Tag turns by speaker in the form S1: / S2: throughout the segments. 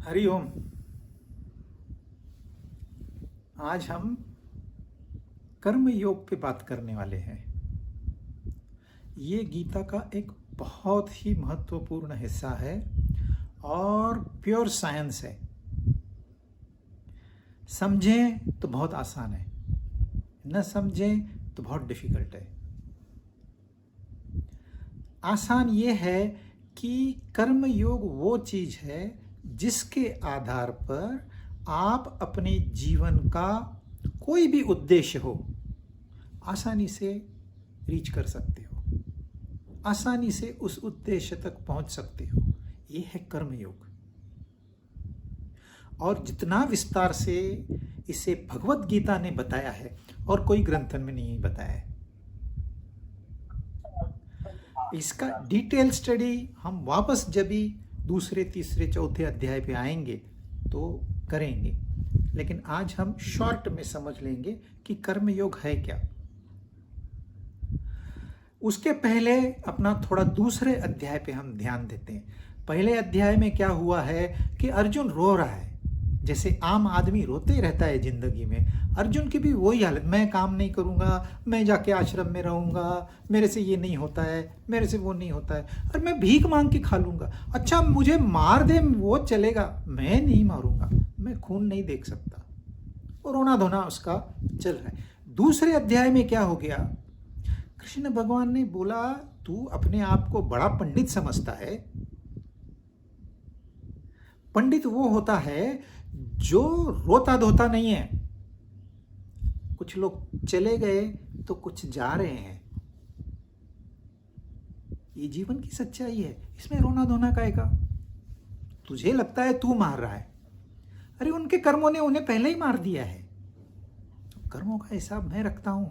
S1: हरिओम। आज हम कर्म योग पे बात करने वाले हैं। ये गीता का एक बहुत ही महत्वपूर्ण हिस्सा है और प्योर साइंस है। समझें तो बहुत आसान है, न समझें तो बहुत डिफिकल्ट है। आसान ये है कि कर्म योग वो चीज है जिसके आधार पर आप अपने जीवन का कोई भी उद्देश्य हो आसानी से रीच कर सकते हो, आसानी से उस उद्देश्य तक पहुंच सकते हो। ये है कर्म योग। और जितना विस्तार से इसे भगवत गीता ने बताया है और कोई ग्रंथन में नहीं बताया है। इसका डिटेल स्टडी हम वापस जब भी दूसरे तीसरे चौथे अध्याय पे आएंगे तो करेंगे, लेकिन आज हम शॉर्ट में समझ लेंगे कि कर्म योग है क्या। उसके पहले अपना थोड़ा दूसरे अध्याय पे हम ध्यान देते हैं। पहले अध्याय में क्या हुआ है कि अर्जुन रो रहा है, जैसे आम आदमी रोते रहता है जिंदगी में। अर्जुन की भी वही हालत, मैं काम नहीं करूंगा, मैं जाके आश्रम में रहूंगा, मेरे से ये नहीं होता है, मेरे से वो नहीं होता है, और मैं भीख मांग के खा लूंगा। अच्छा मुझे मार दे वो चलेगा, मैं नहीं मारूंगा, मैं खून नहीं देख सकता। और रोना धोना उसका चल रहा है। दूसरे अध्याय में क्या हो गया, कृष्ण भगवान ने बोला तू अपने आप को बड़ा पंडित समझता है। पंडित वो होता है जो रोता धोता नहीं है। कुछ लोग चले गए तो कुछ जा रहे हैं, ये जीवन की सच्चाई है। इसमें रोना धोना काहे का? तुझे लगता है तू मार रहा है, अरे उनके कर्मों ने उन्हें पहले ही मार दिया है। कर्मों का हिसाब मैं रखता हूं।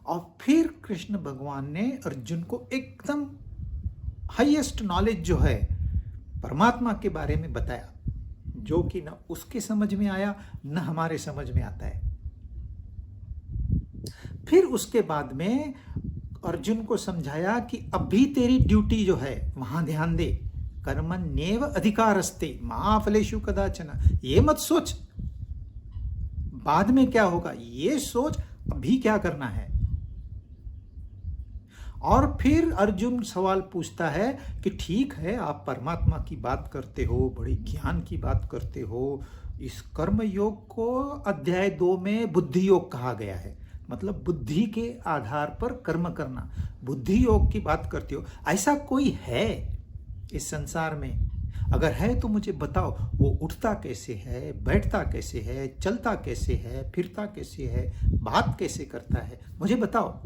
S1: और फिर कृष्ण भगवान ने अर्जुन को एकदम हाईएस्ट नॉलेज जो है परमात्मा के बारे में बताया, जो कि न उसके समझ में आया न हमारे समझ में आता है। फिर उसके बाद में अर्जुन को समझाया कि अभी तेरी ड्यूटी जो है वहां ध्यान दे। कर्मण्येव अधिकारस्ते मा फलेषु कदाचन। ये मत सोच बाद में क्या होगा, ये सोच अभी क्या करना है। और फिर अर्जुन सवाल पूछता है कि ठीक है आप परमात्मा की बात करते हो, बड़ी ज्ञान की बात करते हो, इस कर्म योग को अध्याय 2 में बुद्धि योग कहा गया है, मतलब बुद्धि के आधार पर कर्म करना, बुद्धि योग की बात करते हो। ऐसा कोई है इस संसार में? अगर है तो मुझे बताओ, वो उठता कैसे है, बैठता कैसे है, चलता कैसे है, फिरता कैसे है, बात कैसे करता है, मुझे बताओ।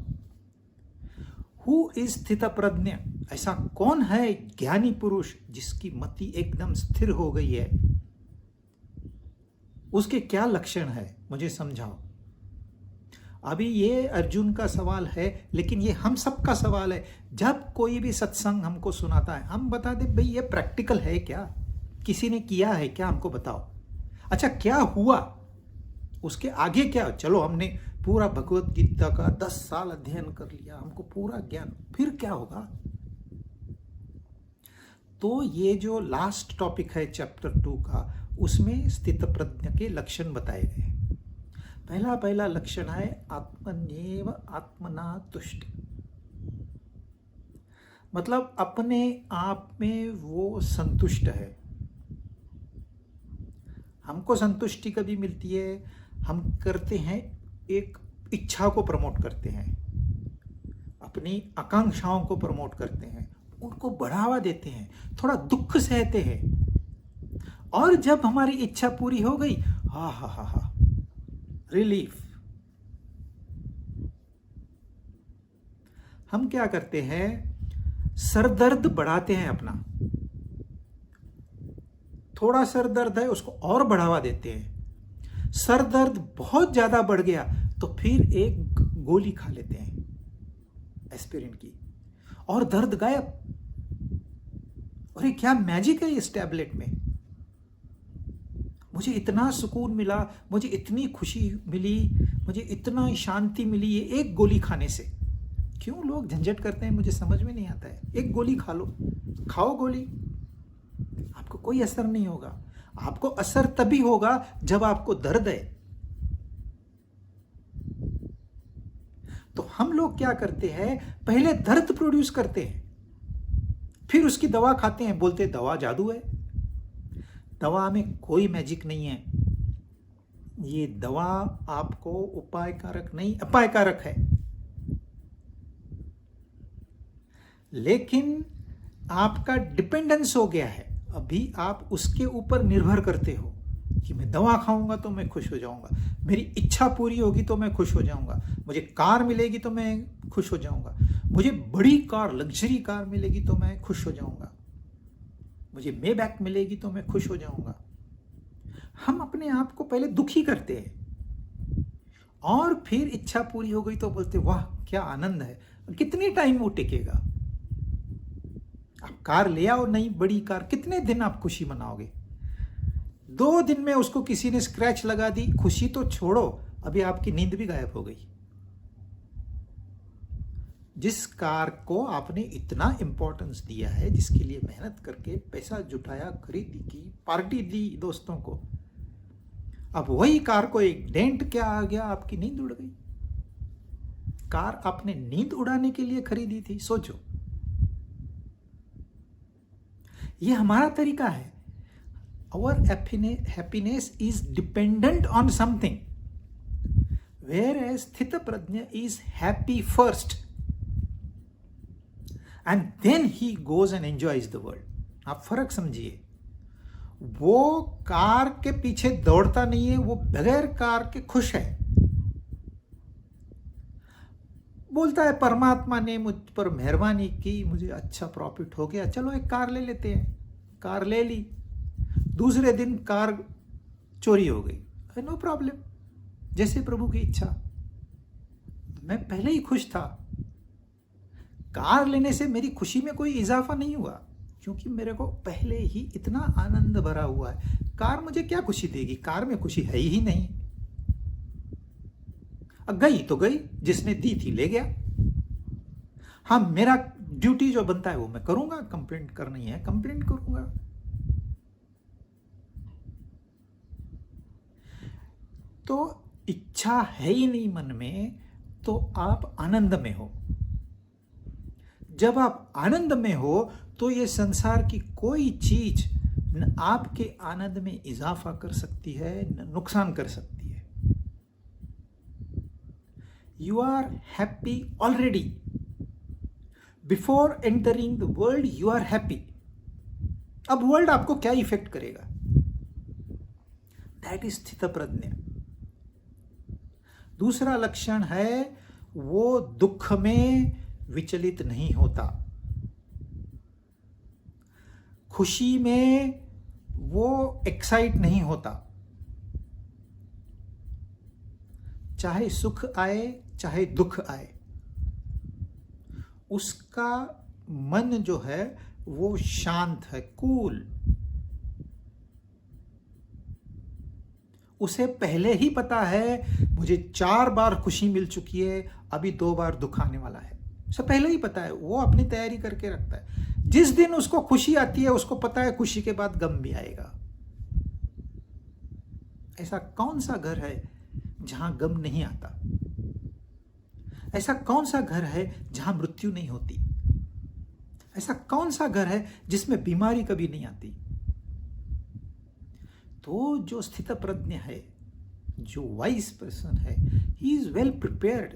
S1: हु इज स्थित प्रज्ञ? ऐसा कौन है ज्ञानी पुरुष जिसकी मति एकदम स्थिर हो गई है? उसके क्या लक्षण है, मुझे समझाओ। अभी ये अर्जुन का सवाल है, लेकिन ये हम सबका सवाल है। जब कोई भी सत्संग हमको सुनाता है, हम बता दे भाई ये प्रैक्टिकल है क्या, किसी ने किया है क्या, हमको बताओ। अच्छा क्या हुआ, उसके आगे क्या? चलो हमने पूरा भगवत गीता का 10 साल अध्ययन कर लिया, हमको पूरा ज्ञान, फिर क्या होगा? तो ये जो लास्ट टॉपिक है चैप्टर 2 का, उसमें स्थित प्रज्ञ के लक्षण बताए गए। पहला लक्षण है आत्मन्येव आत्मना तुष्ट, मतलब अपने आप में वो संतुष्ट है। हमको संतुष्टि कभी मिलती है, हम करते हैं एक इच्छा को प्रमोट करते हैं, अपनी आकांक्षाओं को प्रमोट करते हैं, उनको बढ़ावा देते हैं, थोड़ा दुख सहते हैं, और जब हमारी इच्छा पूरी हो गई, हा हा हा हा, रिलीफ। हम क्या करते हैं, सरदर्द बढ़ाते हैं अपना, थोड़ा सर दर्द है उसको और बढ़ावा देते हैं। सर दर्द बहुत ज्यादा बढ़ गया तो फिर एक गोली खा लेते हैं एस्पिरिन की, और दर्द गायब। अरे क्या मैजिक है इस टैबलेट में, मुझे इतना सुकून मिला, मुझे इतनी खुशी मिली, मुझे इतना शांति मिली ये एक गोली खाने से। क्यों लोग झंझट करते हैं मुझे समझ में नहीं आता है। एक गोली खा लो, खाओ गोली, आपको कोई असर नहीं होगा। आपको असर तभी होगा जब आपको दर्द है। तो हम लोग क्या करते हैं, पहले दर्द प्रोड्यूस करते हैं, फिर उसकी दवा खाते हैं, बोलते हैं दवा जादू है। दवा में कोई मैजिक नहीं है। ये दवा आपको उपायकारक नहीं, अपायकारक है। लेकिन आपका डिपेंडेंस हो गया है, अभी आप उसके ऊपर निर्भर करते हो कि मैं दवा खाऊंगा तो मैं खुश हो जाऊंगा, मेरी इच्छा पूरी होगी तो मैं खुश हो जाऊंगा, मुझे कार मिलेगी तो मैं खुश हो जाऊंगा, मुझे बड़ी कार, लग्जरी कार मिलेगी तो मैं खुश हो जाऊंगा, मुझे मेबैक मिलेगी तो मैं खुश हो जाऊंगा। हम अपने आप को पहले दुखी करते हैं और फिर इच्छा पूरी हो गई तो बोलते वाह क्या आनंद है। कितनी टाइम वो टिकेगा? आप कार ले आओ, नई बड़ी कार, कितने दिन आप खुशी मनाओगे? 2 दिन में उसको किसी ने स्क्रैच लगा दी, खुशी तो छोड़ो, अभी आपकी नींद भी गायब हो गई। जिस कार को आपने इतना इंपॉर्टेंस दिया है, जिसके लिए मेहनत करके पैसा जुटाया, खरीदी की, पार्टी दी दोस्तों को, अब वही कार को एक डेंट क्या आ गया, आपकी नींद उड़ गई। कार आपने नींद उड़ाने के लिए खरीदी थी, सोचो। ये हमारा तरीका है। Our happiness is dependent on something, whereas Sthita Prajna is happy first and then he goes and enjoys the world. आप फर्क समझिए। वो कार के पीछे दौड़ता नहीं है, वो बगैर कार के खुश है। बोलता है परमात्मा ने मुझ पर मेहरबानी की, मुझे अच्छा प्रॉफिट हो गया, चलो एक कार ले लेते हैं। कार ले ली, दूसरे दिन कार चोरी हो गई, नो प्रॉब्लम, जैसे प्रभु की इच्छा। मैं पहले ही खुश था। कार लेने से मेरी खुशी में कोई इजाफा नहीं हुआ, क्योंकि मेरे को पहले ही इतना आनंद भरा हुआ है। कार मुझे क्या खुशी देगी? कार में खुशी है ही नहीं। गई तो गई, जिसने दी थी ले गया। हाँ, मेरा ड्यूटी जो बनता है वो मैं करूंगा, कंप्लेंट करनी है कंप्लेंट करूंगा। तो इच्छा है ही नहीं मन में, तो आप आनंद में हो। जब आप आनंद में हो तो ये संसार की कोई चीज न आपके आनंद में इजाफा कर सकती है न नुकसान कर सकती है। You are happy already. Before entering the world you are happy. अब वर्ल्ड आपको क्या इफेक्ट करेगा? दैट इज स्थित प्रज्ञा। दूसरा लक्षण है वो दुख में विचलित नहीं होता, खुशी में वो एक्साइट नहीं होता। चाहे सुख आए चाहे दुख आए, उसका मन जो है वो शांत है, कूल। उसे पहले ही पता है मुझे 4 बार खुशी मिल चुकी है, अभी 2 बार दुख आने वाला है। उसे पहले ही पता है, वो अपनी तैयारी करके रखता है। जिस दिन उसको खुशी आती है उसको पता है खुशी के बाद गम भी आएगा। ऐसा कौन सा घर है जहां गम नहीं आता? ऐसा कौन सा घर है जहां मृत्यु नहीं होती? ऐसा कौन सा घर है जिसमें बीमारी कभी नहीं आती? तो जो स्थित प्रज्ञ है, जो वाइज पर्सन है, ही इज वेल प्रिपेयर्ड।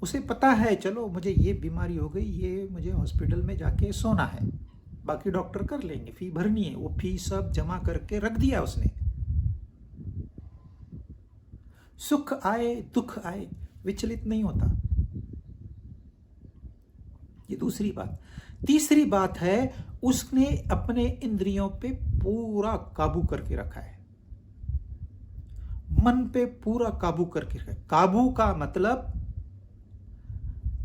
S1: उसे पता है चलो मुझे ये बीमारी हो गई, ये मुझे हॉस्पिटल में जाके सोना है, बाकी डॉक्टर कर लेंगे, फी भरनी है, वो फी सब जमा करके रख दिया उसने। सुख आए दुख आए विचलित नहीं होता। ये दूसरी बात। तीसरी बात है उसने अपने इंद्रियों पे पूरा काबू करके रखा है, मन पे पूरा काबू करके रखा है। काबू का मतलब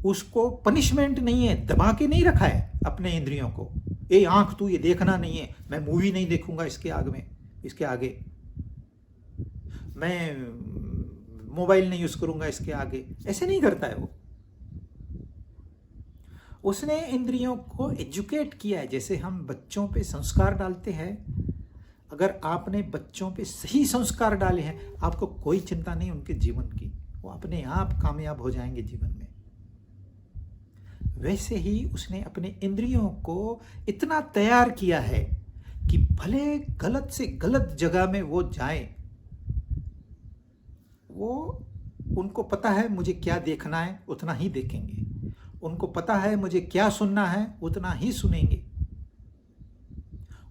S1: उसको पनिशमेंट नहीं है, दबा के नहीं रखा है अपने इंद्रियों को। ए आंख तू ये देखना नहीं है, मैं मूवी nicht देखूंगा इसके आगे, मैं मोबाइल नहीं यूज करूंगा इसके आगे। ऐसे नहीं करता है वो। उसने इंद्रियों को एजुकेट किया है। जैसे हम बच्चों पे संस्कार डालते हैं, अगर आपने बच्चों पे सही संस्कार डाले हैं, आपको कोई चिंता नहीं उनके जीवन की, वो अपने आप कामयाब हो जाएंगे जीवन में। वैसे ही उसने अपने इंद्रियों को इतना तैयार किया है कि भले गलत से गलत जगह में वो जाएं, वो उनको पता है मुझे क्या देखना है उतना ही देखेंगे, उनको पता है मुझे क्या सुनना है उतना ही सुनेंगे,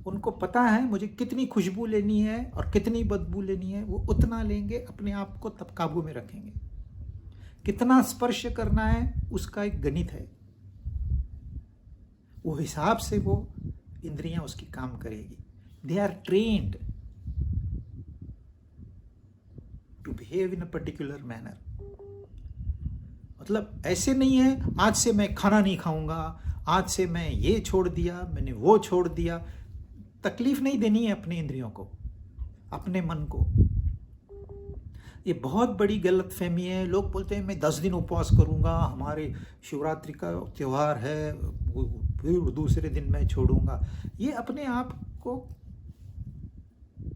S1: उनको पता है मुझे कितनी खुशबू लेनी है और कितनी बदबू लेनी है, वो उतना लेंगे, अपने आप को तब काबू में रखेंगे। कितना स्पर्श करना है उसका एक गणित है, वो हिसाब से वो इंद्रियां उसकी काम करेगी। They are trained to behave in a particular manner. मतलब ऐसे नहीं है आज से मैं खाना नहीं खाऊंगा, आज से मैं ये छोड़ दिया, मैंने वो छोड़ दिया। तकलीफ नहीं देनी है अपने इंद्रियों को, अपने मन को। ये बहुत बड़ी गलत फहमी है। लोग बोलते हैं मैं 10 दिन उपवास करूंगा, हमारे शिवरात्रि का त्यौहार है, फिर दूसरे दिन मैं छोड़ूंगा। ये अपने आप को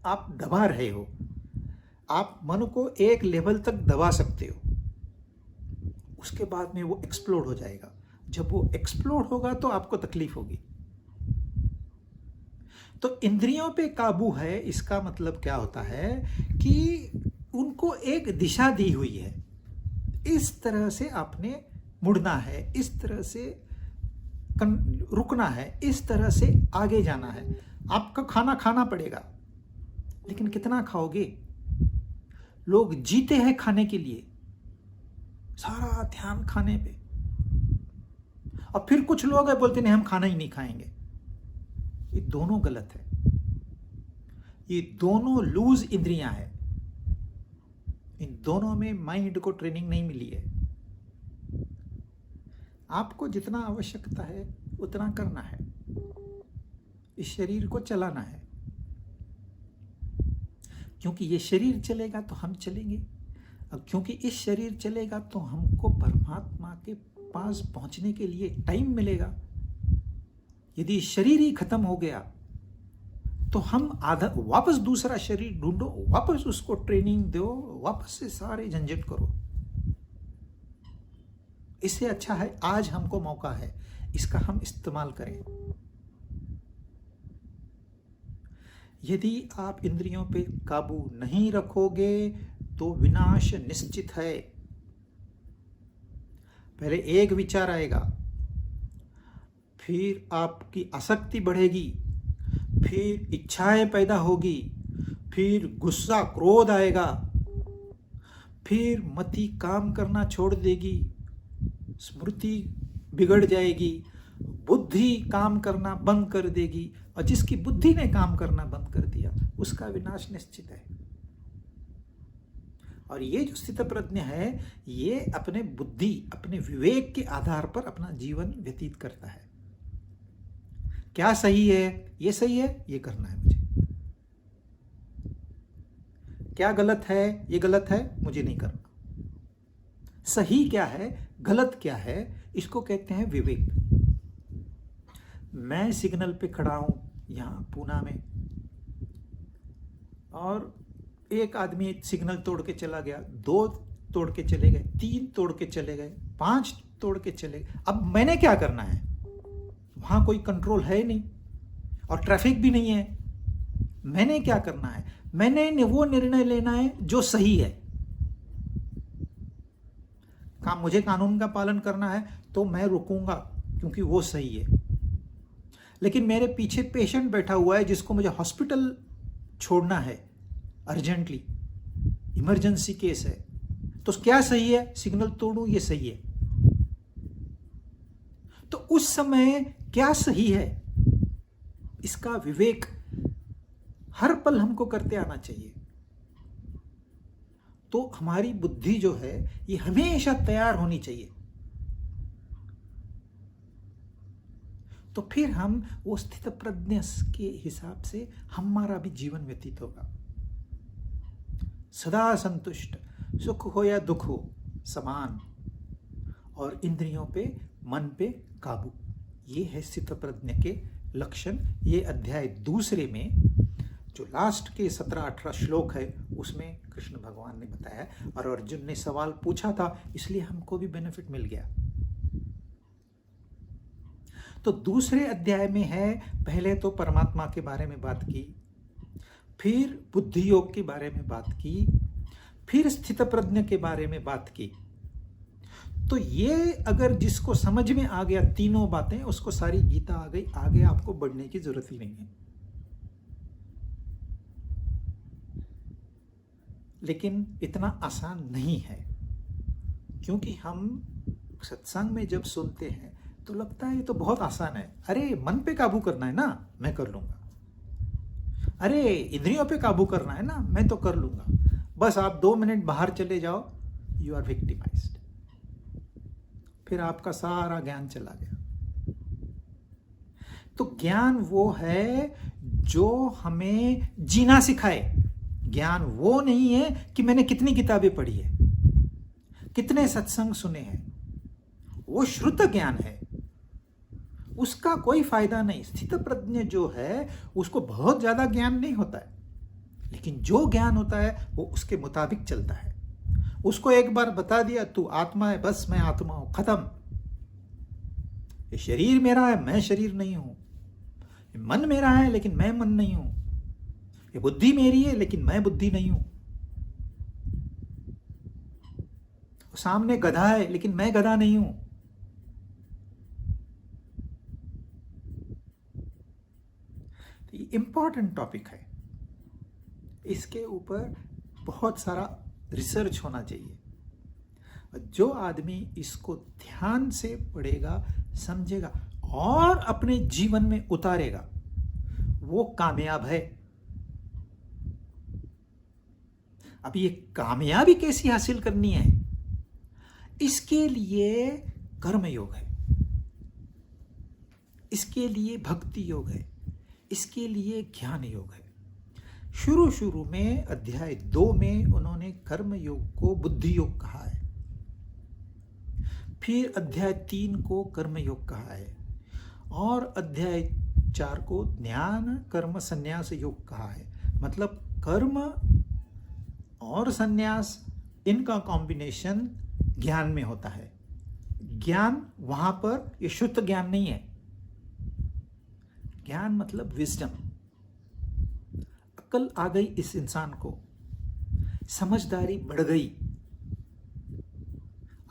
S1: आप दबा रहे हो। आप मन को एक लेवल तक दबा सकते हो, उसके बाद में वो एक्सप्लोड हो जाएगा। जब वो एक्सप्लोड होगा तो आपको तकलीफ होगी। तो इंद्रियों पे काबू है, इसका मतलब क्या होता है कि उनको एक दिशा दी हुई है, इस तरह से आपने मुड़ना है, इस तरह से रुकना है, इस तरह से आगे जाना है। आपका खाना खाना पड़ेगा, लेकिन कितना खाओगे? लोग जीते हैं खाने के लिए, सारा ध्यान खाने पे, और फिर कुछ लोग है बोलते नहीं हम खाना ही नहीं खाएंगे। ये दोनों गलत है, ये दोनों लूज इंद्रियां हैं। इन दोनों में माइंड को ट्रेनिंग नहीं मिली है। आपको जितना आवश्यकता है उतना करना है, इस शरीर को चलाना है, क्योंकि ये शरीर चलेगा तो हम चलेंगे, अब क्योंकि इस शरीर चलेगा तो हमको परमात्मा के पास पहुंचने के लिए टाइम मिलेगा। यदि शरीर ही खत्म हो गया तो हम आधा वापस दूसरा शरीर ढूंढो, वापस उसको ट्रेनिंग दो, वापस से सारे झंझट करो। इससे अच्छा है आज हमको मौका है, इसका हम इस्तेमाल करें। यदि आप इंद्रियों पे काबू नहीं रखोगे तो विनाश निश्चित है। पहले एक विचार आएगा, फिर आपकी आसक्ति बढ़ेगी, फिर इच्छाएं पैदा होगी, फिर गुस्सा क्रोध आएगा, फिर मति काम करना छोड़ देगी, स्मृति बिगड़ जाएगी, बुद्धि काम करना बंद कर देगी, और जिसकी बुद्धि ने काम करना बंद कर दिया उसका विनाश निश्चित है। और ये जो स्थितप्रज्ञ है ये अपने बुद्धि, अपने विवेक के आधार पर अपना जीवन व्यतीत करता है। क्या सही है, ये सही है, ये करना है मुझे। क्या गलत है, ये गलत है, मुझे नहीं करना। सही क्या है, गलत क्या है, इसको कहते हैं विवेक। मैं सिग्नल पे खड़ा हूं यहां पूना में, और एक आदमी सिग्नल तोड़ के चला गया, 2 तोड़ के चले गए, 3 तोड़ के चले गए, 5 तोड़ के चले गए। अब मैंने क्या करना है? वहां कोई कंट्रोल है नहीं और ट्रैफिक भी नहीं है। मैंने क्या करना है? मैंने वो निर्णय लेना है जो सही है। मुझे कानून का पालन करना है तो मैं रुकूंगा क्योंकि वो सही है। लेकिन मेरे पीछे पेशेंट बैठा हुआ है जिसको मुझे हॉस्पिटल छोड़ना है अर्जेंटली, इमरजेंसी केस है, तो क्या सही है? सिग्नल तोड़ूं, ये सही है। तो उस समय क्या सही है, इसका विवेक हर पल हमको करते आना चाहिए। तो हमारी बुद्धि जो है ये हमेशा तैयार होनी चाहिए। तो फिर हम वो स्थित प्रज्ञ के हिसाब से हमारा भी जीवन व्यतीत होगा। सदा संतुष्ट, सुख हो या दुख हो समान, और इंद्रियों पे मन पे काबू। ये है स्थितप्रज्ञ के लक्षण। ये अध्याय दूसरे में जो लास्ट के 17-18 श्लोक है उसमें कृष्ण भगवान ने बताया, और अर्जुन ने सवाल पूछा था इसलिए हमको भी बेनिफिट मिल गया। तो दूसरे अध्याय में है, पहले तो परमात्मा के बारे में बात की, फिर बुद्धि योग के बारे में बात की, फिर स्थितप्रज्ञ के बारे में बात की। तो ये अगर जिसको समझ में आ गया तीनों बातें, उसको सारी गीता आ गई, आगे आपको बढ़ने की जरूरत ही नहीं है। लेकिन इतना आसान नहीं है, क्योंकि हम सत्संग में जब सुनते हैं तो लगता है ये तो बहुत आसान है। अरे मन पे काबू करना है ना, मैं कर लूंगा। अरे इंद्रियों पे काबू करना है ना, मैं तो कर लूंगा। बस आप 2 मिनट बाहर चले जाओ, यू आर विक्टिमाइज्ड। फिर आपका सारा ज्ञान चला गया। तो ज्ञान वो है जो हमें जीना सिखाए। ज्ञान वो नहीं है कि मैंने कितनी किताबें पढ़ी है, कितने सत्संग सुने हैं। वो श्रुत ज्ञान है, उसका कोई फायदा नहीं। स्थितप्रज्ञ जो है उसको बहुत ज्यादा ज्ञान नहीं होता है, लेकिन जो ज्ञान होता है वो उसके मुताबिक चलता है। उसको एक बार बता दिया तू आत्मा है, बस मैं आत्मा हूं, खत्म। ये शरीर मेरा है, मैं शरीर नहीं हूं। ये मन मेरा है लेकिन मैं मन नहीं हूं। ये बुद्धि मेरी है लेकिन मैं बुद्धि नहीं हूं। सामने गधा है लेकिन मैं गधा नहीं हूं। तो ये इंपॉर्टेंट टॉपिक है, इसके ऊपर बहुत सारा रिसर्च होना चाहिए। जो आदमी इसको ध्यान से पढ़ेगा, समझेगा और अपने जीवन में उतारेगा, वो कामयाब है। अब ये कामयाबी कैसी हासिल करनी है, इसके लिए कर्म योग है, इसके लिए भक्ति योग है, इसके लिए ज्ञान योग है। शुरू में अध्याय 2 में उन्होंने कर्म योग को बुद्धि योग कहा है, फिर अध्याय 3 को कर्म योग कहा है, और अध्याय 4 को ज्ञान कर्म संन्यास योग कहा है। मतलब कर्म और संन्यास, इनका कॉम्बिनेशन ज्ञान में होता है। ज्ञान वहां पर ये शुद्ध ज्ञान नहीं है। ज्ञान मतलब विजडम, अक्ल आ गई इस इंसान को, समझदारी बढ़ गई।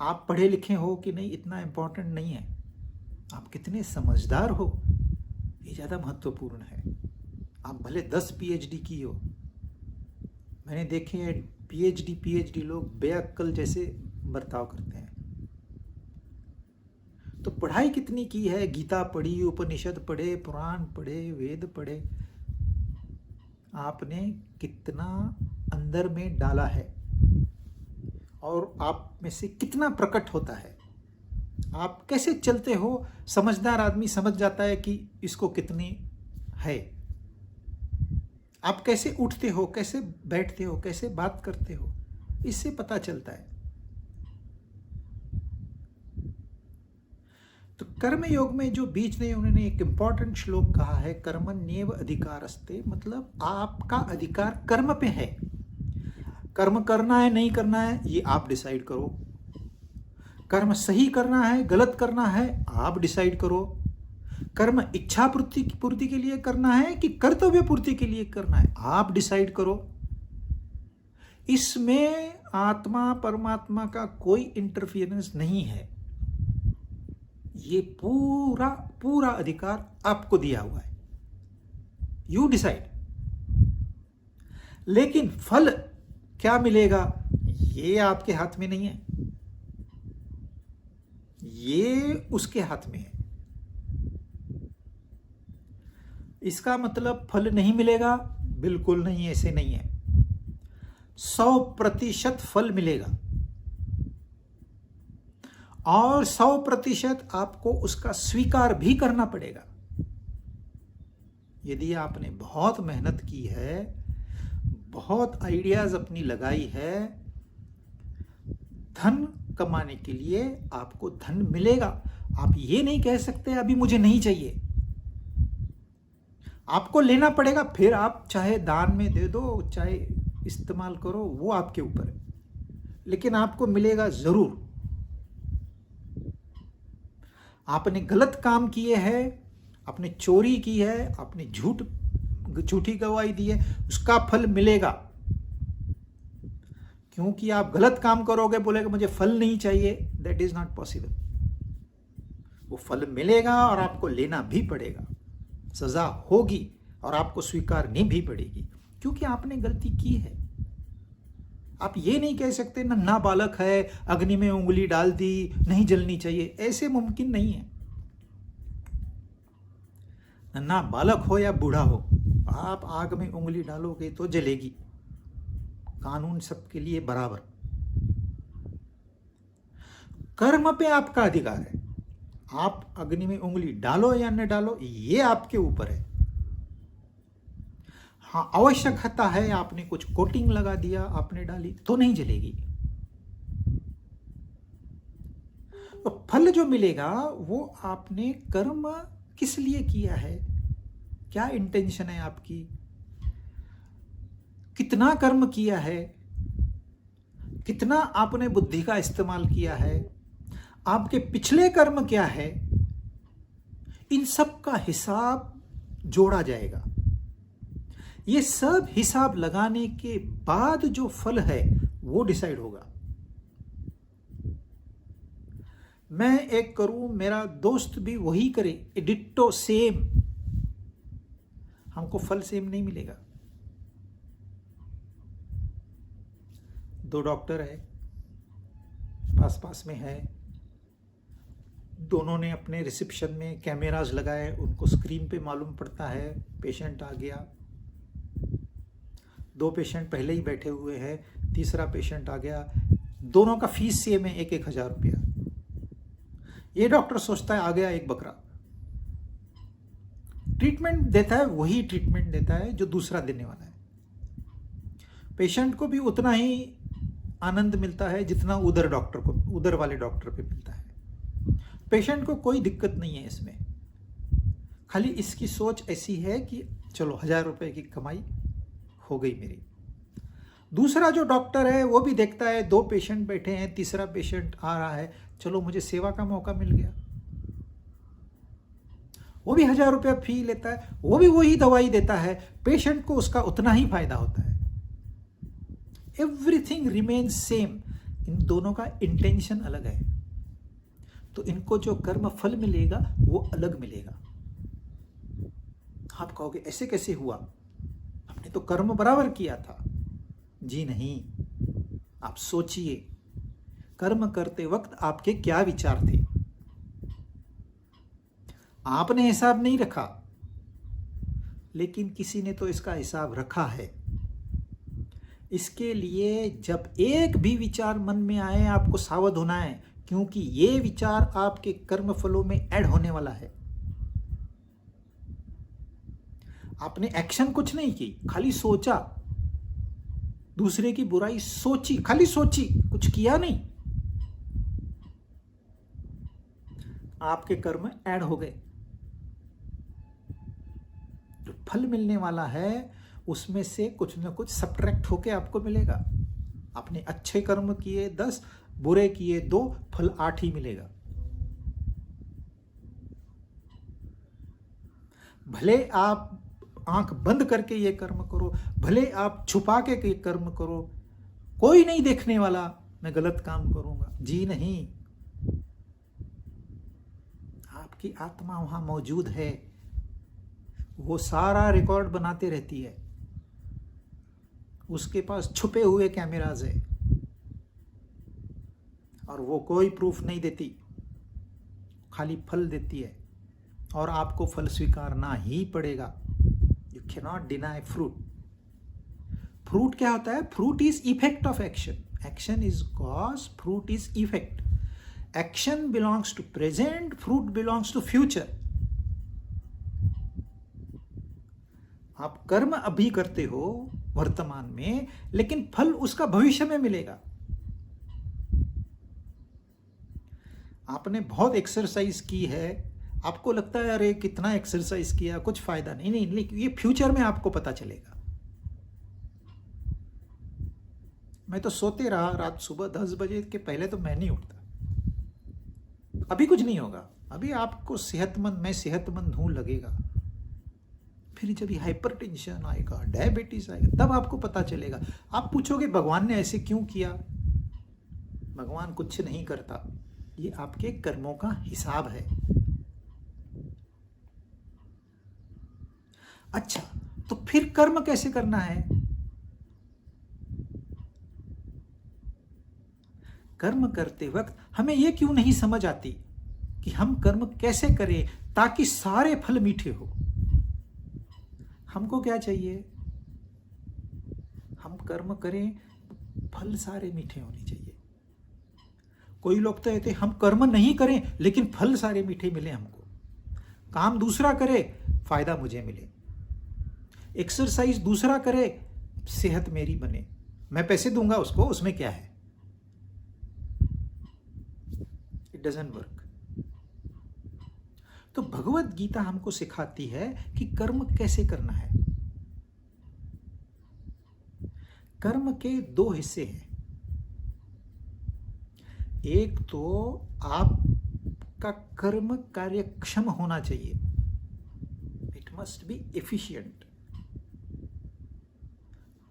S1: आप पढ़े लिखे हो कि नहीं इतना इंपॉर्टेंट नहीं है, आप कितने समझदार हो ये ज्यादा महत्वपूर्ण है। आप भले 10 पीएचडी की हो, मैंने देखे हैं पीएचडी लोग बेअक्ल जैसे बर्ताव करते हैं। तो पढ़ाई कितनी की है, गीता पढ़ी, उपनिषद पढ़े, पुराण पढ़े, वेद पढ़े, आपने कितना अंदर में डाला है और आप में से कितना प्रकट होता है, आप कैसे चलते हो। समझदार आदमी समझ जाता है कि इसको कितनी है। आप कैसे उठते हो, कैसे बैठते हो, कैसे बात करते हो, इससे पता चलता है। तो कर्म योग में जो बीच में उन्होंने एक इंपॉर्टेंट श्लोक कहा है, कर्मण्येव अधिकारस्ते, मतलब आपका अधिकार कर्म पे है। कर्म करना है नहीं करना है ये आप डिसाइड करो। कर्म सही करना है गलत करना है आप डिसाइड करो। कर्म इच्छा पूर्ति के लिए करना है कि कर्तव्य पूर्ति के लिए करना है आप डिसाइड करो। इसमें आत्मा परमात्मा का कोई इंटरफियरेंस नहीं है। ये पूरा अधिकार आपको दिया हुआ है, यू डिसाइड। लेकिन फल क्या मिलेगा ये आपके हाथ में नहीं है, ये उसके हाथ में है। इसका मतलब फल नहीं मिलेगा, बिल्कुल नहीं, ऐसे नहीं है। 100% फल मिलेगा और 100% आपको उसका स्वीकार भी करना पड़ेगा। यदि आपने बहुत मेहनत की है, बहुत आइडियाज अपनी लगाई है, धन कमाने के लिए आपको धन मिलेगा आप ये नहीं कह सकते अभी मुझे नहीं चाहिए, आपको लेना पड़ेगा। फिर आप चाहे दान में दे दो, चाहे इस्तेमाल करो, वो आपके ऊपर है, लेकिन आपको मिलेगा जरूर। आपने गलत काम किए हैं, आपने चोरी की है, आपने झूठी गवाही दी है, उसका फल मिलेगा। क्योंकि आप गलत काम करोगे, बोलेगा मुझे फल नहीं चाहिए, दैट इज नॉट पॉसिबल। वो फल मिलेगा और आपको लेना भी पड़ेगा, सजा होगी और आपको स्वीकारनी भी पड़ेगी, क्योंकि आपने गलती की है। आप ये नहीं कह सकते नन्हा बालक है, अग्नि में उंगली डाल दी, नहीं जलनी चाहिए, ऐसे मुमकिन नहीं है। नन्हा बालक हो या बूढ़ा हो, आप आग में उंगली डालोगे तो जलेगी। कानून सबके लिए बराबर। कर्म पे आपका अधिकार है, आप अग्नि में उंगली डालो या न डालो ये आपके ऊपर है। हाँ, आवश्यकता है, आपने कुछ कोटिंग लगा दिया, आपने डाली तो नहीं जलेगी। तो फल जो मिलेगा वो आपने कर्म किस लिए किया है, क्या इंटेंशन है आपकी, कितना कर्म किया है, कितना आपने बुद्धि का इस्तेमाल किया है, आपके पिछले कर्म क्या है, इन सब का हिसाब जोड़ा जाएगा। ये सब हिसाब लगाने के बाद जो फल है वो डिसाइड होगा। मैं एक करूं, मेरा दोस्त भी वही करे, डिट्टो सेम, हमको फल सेम नहीं मिलेगा। दो डॉक्टर है, पास पास में है, दोनों ने अपने रिसेप्शन में कैमरास लगाए, उनको स्क्रीन पे मालूम पड़ता है पेशेंट आ गया। दो पेशेंट पहले ही बैठे हुए हैं, तीसरा पेशेंट आ गया, दोनों का फीस सेम है, 1,000 रुपया। ये डॉक्टर सोचता है आ गया एक बकरा, ट्रीटमेंट देता है, वही ट्रीटमेंट देता है जो दूसरा देने वाला है। पेशेंट को भी उतना ही आनंद मिलता है जितना उधर वाले डॉक्टर पे मिलता है। पेशेंट को कोई दिक्कत नहीं है इसमें, खाली इसकी सोच ऐसी है कि चलो 1,000 रुपए की कमाई हो गई मेरी। दूसरा जो डॉक्टर है वो भी देखता है, दो पेशेंट बैठे हैं, तीसरा पेशेंट आ रहा है, चलो मुझे सेवा का मौका मिल गया। वो भी 1,000 रुपया फी लेता है, वो भी वही दवाई देता है, पेशेंट को उसका उतना ही फायदा होता है। एवरीथिंग रिमेन्स सेम, इन दोनों का इंटेंशन अलग है, तो इनको जो कर्म फल मिलेगा वो अलग मिलेगा। आप कहोगे ऐसे कैसे हुआ, हमने तो कर्म बराबर किया था। जी नहीं, आप सोचिए कर्म करते वक्त आपके क्या विचार थे। आपने हिसाब नहीं रखा, लेकिन किसी ने तो इसका हिसाब रखा है। इसके लिए जब एक भी विचार मन में आए आपको सावध होना है, क्योंकि ये विचार आपके कर्म फलों में ऐड होने वाला है। आपने एक्शन कुछ नहीं की, खाली सोचा, दूसरे की बुराई सोची, खाली सोची, कुछ किया नहीं, आपके कर्म ऐड हो गए। जो फल मिलने वाला है उसमें से कुछ ना कुछ सब्ट्रैक्ट होके आपको मिलेगा। आपने अच्छे कर्म किए 10, बुरे किए 2, फल 8 ही मिलेगा। भले आप आंख बंद करके ये कर्म करो, भले आप छुपा के ये कर्म करो, कोई नहीं देखने वाला, मैं गलत काम करूंगा, जी नहीं। आपकी आत्मा वहां मौजूद है, वो सारा रिकॉर्ड बनाते रहती है, उसके पास छुपे हुए कैमरास है और वो कोई प्रूफ नहीं देती, खाली फल देती है और आपको फल स्वीकारना ही पड़ेगा। You can not deny fruit. Fruit क्या होता है? Fruit is effect of action, action is cause, fruit is effect. Action belongs to present, fruit belongs to future. आप कर्म अभी करते हो वर्तमान में, लेकिन फल उसका भविष्य में मिलेगा। आपने बहुत एक्सरसाइज की है, आपको लगता है अरे कितना एक्सरसाइज किया, कुछ फायदा नहीं। नहीं, लेकिन ये फ्यूचर में आपको पता चलेगा। मैं तो सोते रहा रात, सुबह 10 बजे के पहले तो मैं नहीं उठता। अभी कुछ नहीं होगा, अभी आपको सेहतमंद, मैं सेहतमंद हूं लगेगा। फिर जब ये हाइपरटेंशन आएगा, डायबिटीज आएगा, तब आपको पता चलेगा। आप पूछोगे भगवान ने ऐसे क्यों किया? भगवान कुछ नहीं करता, ये आपके कर्मों का हिसाब है। अच्छा, तो फिर कर्म कैसे करना है? कर्म करते वक्त हमें यह क्यों नहीं समझ आती कि हम कर्म कैसे करें ताकि सारे फल मीठे हो? हमको क्या चाहिए? हम कर्म करें, फल सारे मीठे होने चाहिए। कोई लोग तो कहते हम कर्म नहीं करें लेकिन फल सारे मीठे मिले हमको। काम दूसरा करे, फायदा मुझे मिले। एक्सरसाइज दूसरा करे, सेहत मेरी बने। मैं पैसे दूंगा उसको, उसमें क्या है? It doesn't work. तो भगवत गीता हमको सिखाती है कि कर्म कैसे करना है। कर्म के दो हिस्से हैं। एक तो आपका कर्म कार्यक्षम होना चाहिए, it must be efficient,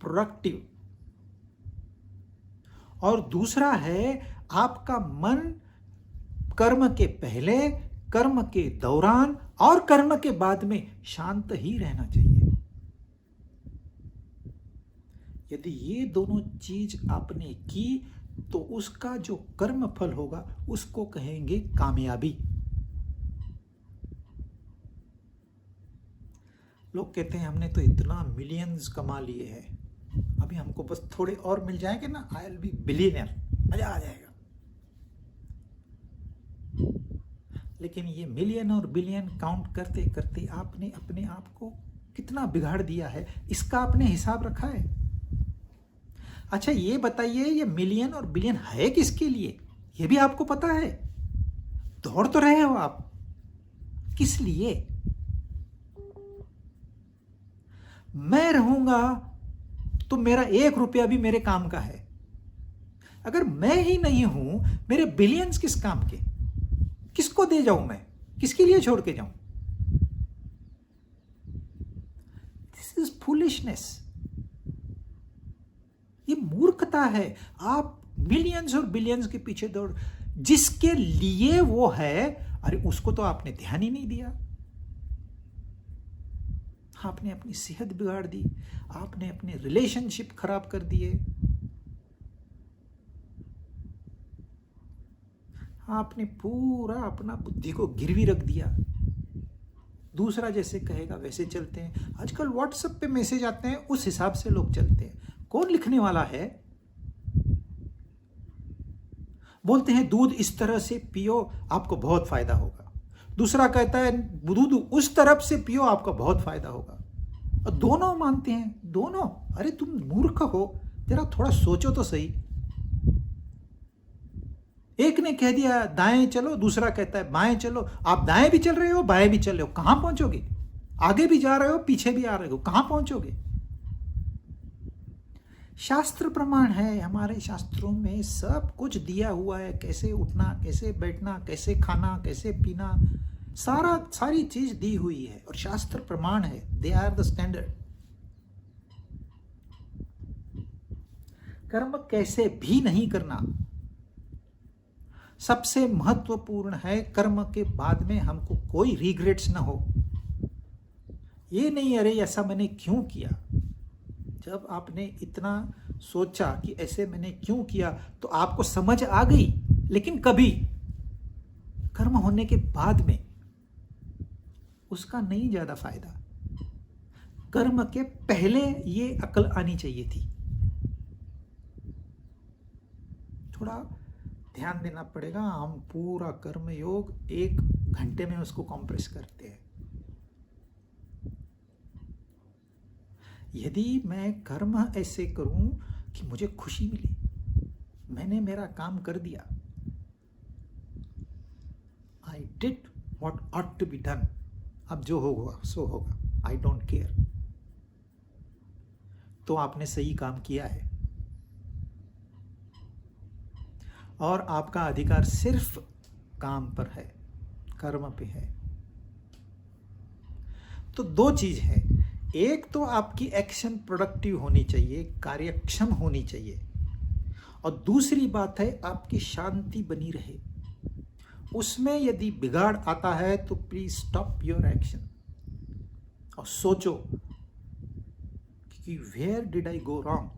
S1: productive. और दूसरा है आपका मन कर्म के पहले, कर्म के दौरान और कर्म के बाद में शांत ही रहना चाहिए। यदि ये दोनों चीज आपने की तो उसका जो कर्म फल होगा उसको कहेंगे कामयाबी। लोग कहते हैं हमने तो इतना मिलियंस कमा लिए हैं, अभी हमको बस थोड़े और मिल जाएंगे ना, आई विल बी बिलियनर, मजा आ जाएगा। लेकिन ये मिलियन और बिलियन काउंट करते करते आपने अपने आप को कितना बिगाड़ दिया है, इसका आपने हिसाब रखा है? अच्छा ये बताइए, ये मिलियन और बिलियन है किसके लिए? ये भी आपको पता है? दौड़ तो रहे हो आप, किस लिए? मैं रहूंगा तो मेरा 1 रुपया भी मेरे काम का है। अगर मैं ही नहीं हूं, मेरे बिलियंस किस काम के? किसको दे जाऊं मैं? किसके लिए छोड़ के जाऊं? दिस इज फूलिशनेस, ये मूर्खता है। आप मिलियंस और बिलियंस के पीछे दौड़, जिसके लिए वो है, अरे उसको तो आपने ध्यान ही नहीं दिया। आपने अपनी सेहत बिगाड़ दी, आपने अपने रिलेशनशिप खराब कर दिए, आपने पूरा अपना बुद्धि को गिरवी रख दिया। दूसरा जैसे कहेगा वैसे चलते हैं। आजकल व्हाट्सएप पे मैसेज आते हैं, उस हिसाब से लोग चलते हैं। कौन लिखने वाला है? बोलते हैं दूध इस तरह से पियो आपको बहुत फायदा होगा, दूसरा कहता है दूध उस तरफ से पियो आपको बहुत फायदा होगा, और दोनों मानते हैं। दोनों, अरे तुम मूर्ख हो, जरा थोड़ा सोचो तो सही। एक ने कह दिया दाएं चलो, दूसरा कहता है बाएं चलो। आप दाएं भी चल रहे हो, बाएं भी चल रहे हो, कहां पहुंचोगे? आगे भी जा रहे हो, पीछे भी आ रहे हो, कहां पहुंचोगे? शास्त्र प्रमाण है, हमारे शास्त्रों में सब कुछ दिया हुआ है, कैसे उठना, कैसे बैठना, कैसे खाना, कैसे पीना, सारी चीज दी हुई है और शास्त्र प्रमाण है। They are the standard. कर्म कैसे भी नहीं करना। सबसे महत्वपूर्ण है कर्म के बाद में हमको कोई रिग्रेट्स ना हो। ये नहीं अरे ऐसा मैंने क्यों किया। जब आपने इतना सोचा कि ऐसे मैंने क्यों किया तो आपको समझ आ गई, लेकिन कभी कर्म होने के बाद में उसका नहीं ज्यादा फायदा। कर्म के पहले ये अकल आनी चाहिए थी। थोड़ा ध्यान देना पड़ेगा। हम पूरा कर्म योग 1 घंटे में उसको कॉम्प्रेस करते हैं। यदि मैं कर्म ऐसे करूं कि मुझे खुशी मिले, मैंने मेरा काम कर दिया, I did what ought to be done, अब जो होगा सो होगा, आई डोंट केयर, तो आपने सही काम किया है और आपका अधिकार सिर्फ काम पर है, कर्म पे है। तो दो चीज है, एक तो आपकी एक्शन प्रोडक्टिव होनी चाहिए, कार्यक्षम होनी चाहिए, और दूसरी बात है आपकी शांति बनी रहे। उसमें यदि बिगाड़ आता है तो प्लीज स्टॉप योर एक्शन और सोचो कि where did I go wrong,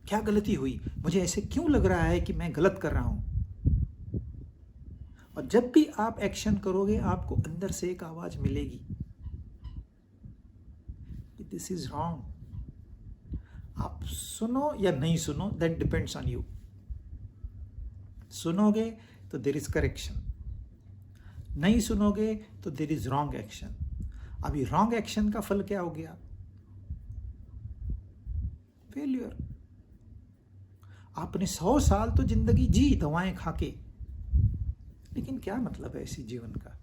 S1: क्या गलती हुई, मुझे ऐसे क्यों लग रहा है कि मैं गलत कर रहा हूं। और जब भी आप एक्शन करोगे आपको अंदर से एक आवाज मिलेगी कि दिस इज रॉन्ग। आप सुनो या नहीं सुनो, दैट डिपेंड्स ऑन यू। सुनोगे तो देर इज करेक्शन, नहीं सुनोगे तो देर इज रॉन्ग एक्शन। अभी रॉन्ग एक्शन का फल क्या हो गया? फेल्यूर। आपने 100 साल तो जिंदगी जी दवाएं खाके, लेकिन क्या मतलब है ऐसी जीवन का?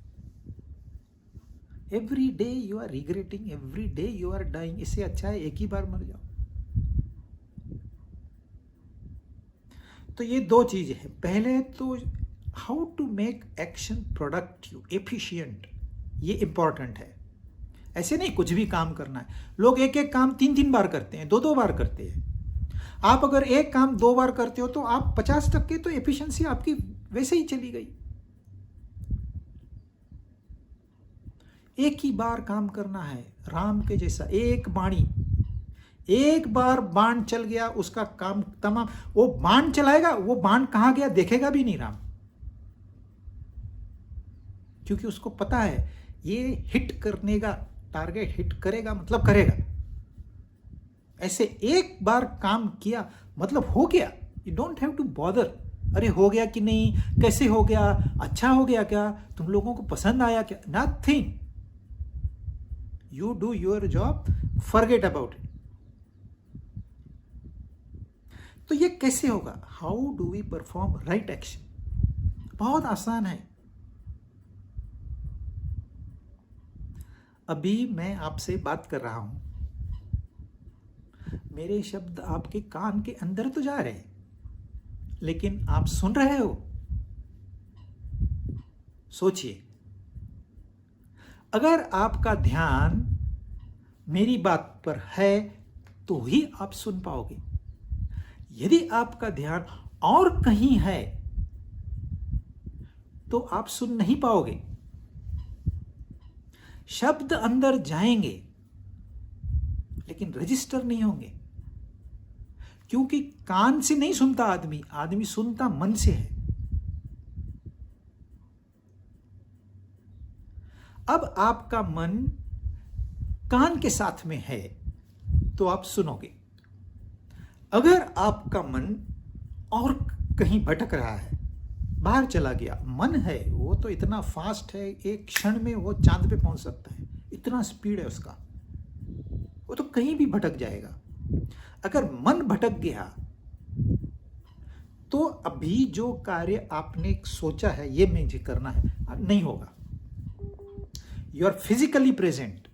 S1: Every day you are regretting, every day you are dying. इससे अच्छा है एक ही बार मर जाओ। तो ये दो चीजें हैं। पहले तो how to make action productive, efficient, ये इंपॉर्टेंट है। ऐसे नहीं कुछ भी काम करना है। लोग एक एक काम 3-3 बार करते हैं, 2-2 बार करते हैं। आप अगर एक काम 2 बार करते हो तो आप 50% तो एफिशिएंसी आपकी वैसे ही चली गई। एक ही बार काम करना है, राम के जैसा एक बाणी, एक बार बाण चल गया उसका काम तमाम। वो बाण चलाएगा, वो बाण कहां गया देखेगा भी नहीं राम, क्योंकि उसको पता है ये हिट करने का टारगेट, हिट करेगा मतलब करेगा। ऐसे एक बार काम किया मतलब हो गया। You don't have to bother, अरे हो गया कि नहीं, कैसे हो गया, अच्छा हो गया क्या, तुम लोगों को पसंद आया क्या, nothing. You do your job, forget about it. तो ये कैसे होगा? How do we perform right action? बहुत आसान है। अभी मैं आपसे बात कर रहा हूं, मेरे शब्द आपके कान के अंदर तो जा रहे हैं, लेकिन आप सुन रहे हो? सोचिए, अगर आपका ध्यान मेरी बात पर है तो ही आप सुन पाओगे। यदि आपका ध्यान और कहीं है तो आप सुन नहीं पाओगे। शब्द अंदर जाएंगे लेकिन रजिस्टर नहीं होंगे, क्योंकि कान से नहीं सुनता आदमी, आदमी सुनता मन से है। अब आपका मन कान के साथ में है तो आप सुनोगे। अगर आपका मन और कहीं भटक रहा है, बाहर चला गया, मन है वो तो इतना फास्ट है, एक क्षण में वो चांद पे पहुंच सकता है, इतना स्पीड है उसका, वो तो कहीं भी भटक जाएगा। अगर मन भटक गया तो अभी जो कार्य आपने सोचा है ये मुझे करना है, नहीं होगा। You are physically present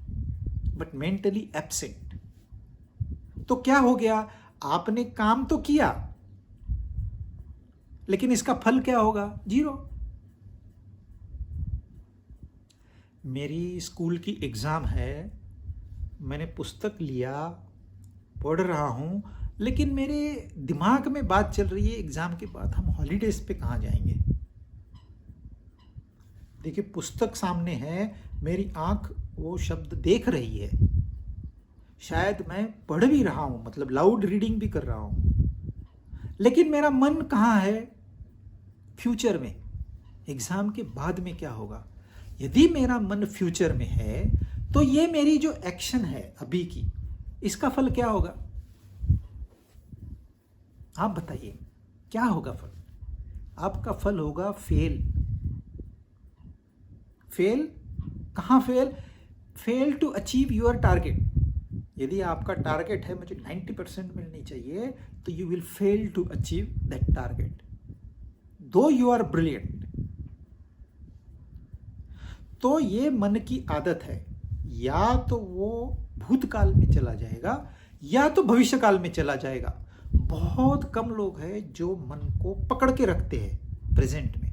S1: but mentally absent. तो क्या हो गया? आपने काम तो किया लेकिन इसका फल क्या होगा? 0। मेरी स्कूल की एग्जाम है, मैंने पुस्तक लिया, पढ़ रहा हूं, लेकिन मेरे दिमाग में बात चल रही है एग्जाम के बाद हम हॉलीडेज पे कहां जाएंगे। देखिए, पुस्तक सामने है, मेरी आंख वो शब्द देख रही है, शायद मैं पढ़ भी रहा हूं, मतलब लाउड रीडिंग भी कर रहा हूं, लेकिन मेरा मन कहां है? फ्यूचर में, एग्जाम के बाद में क्या होगा। यदि मेरा मन फ्यूचर में है तो ये मेरी जो एक्शन है अभी की, इसका फल क्या होगा? आप बताइए क्या होगा फल? आपका फल होगा फेल। फेल कहां? Fail to achieve your target. यदि आपका टारगेट है मुझे 90% मिलनी चाहिए, तो you will fail to achieve that target, though you are brilliant. तो ये मन की आदत है, या तो वो भूतकाल में चला जाएगा या तो भविष्यकाल में चला जाएगा। बहुत कम लोग हैं जो मन को पकड़ के रखते हैं प्रेजेंट में।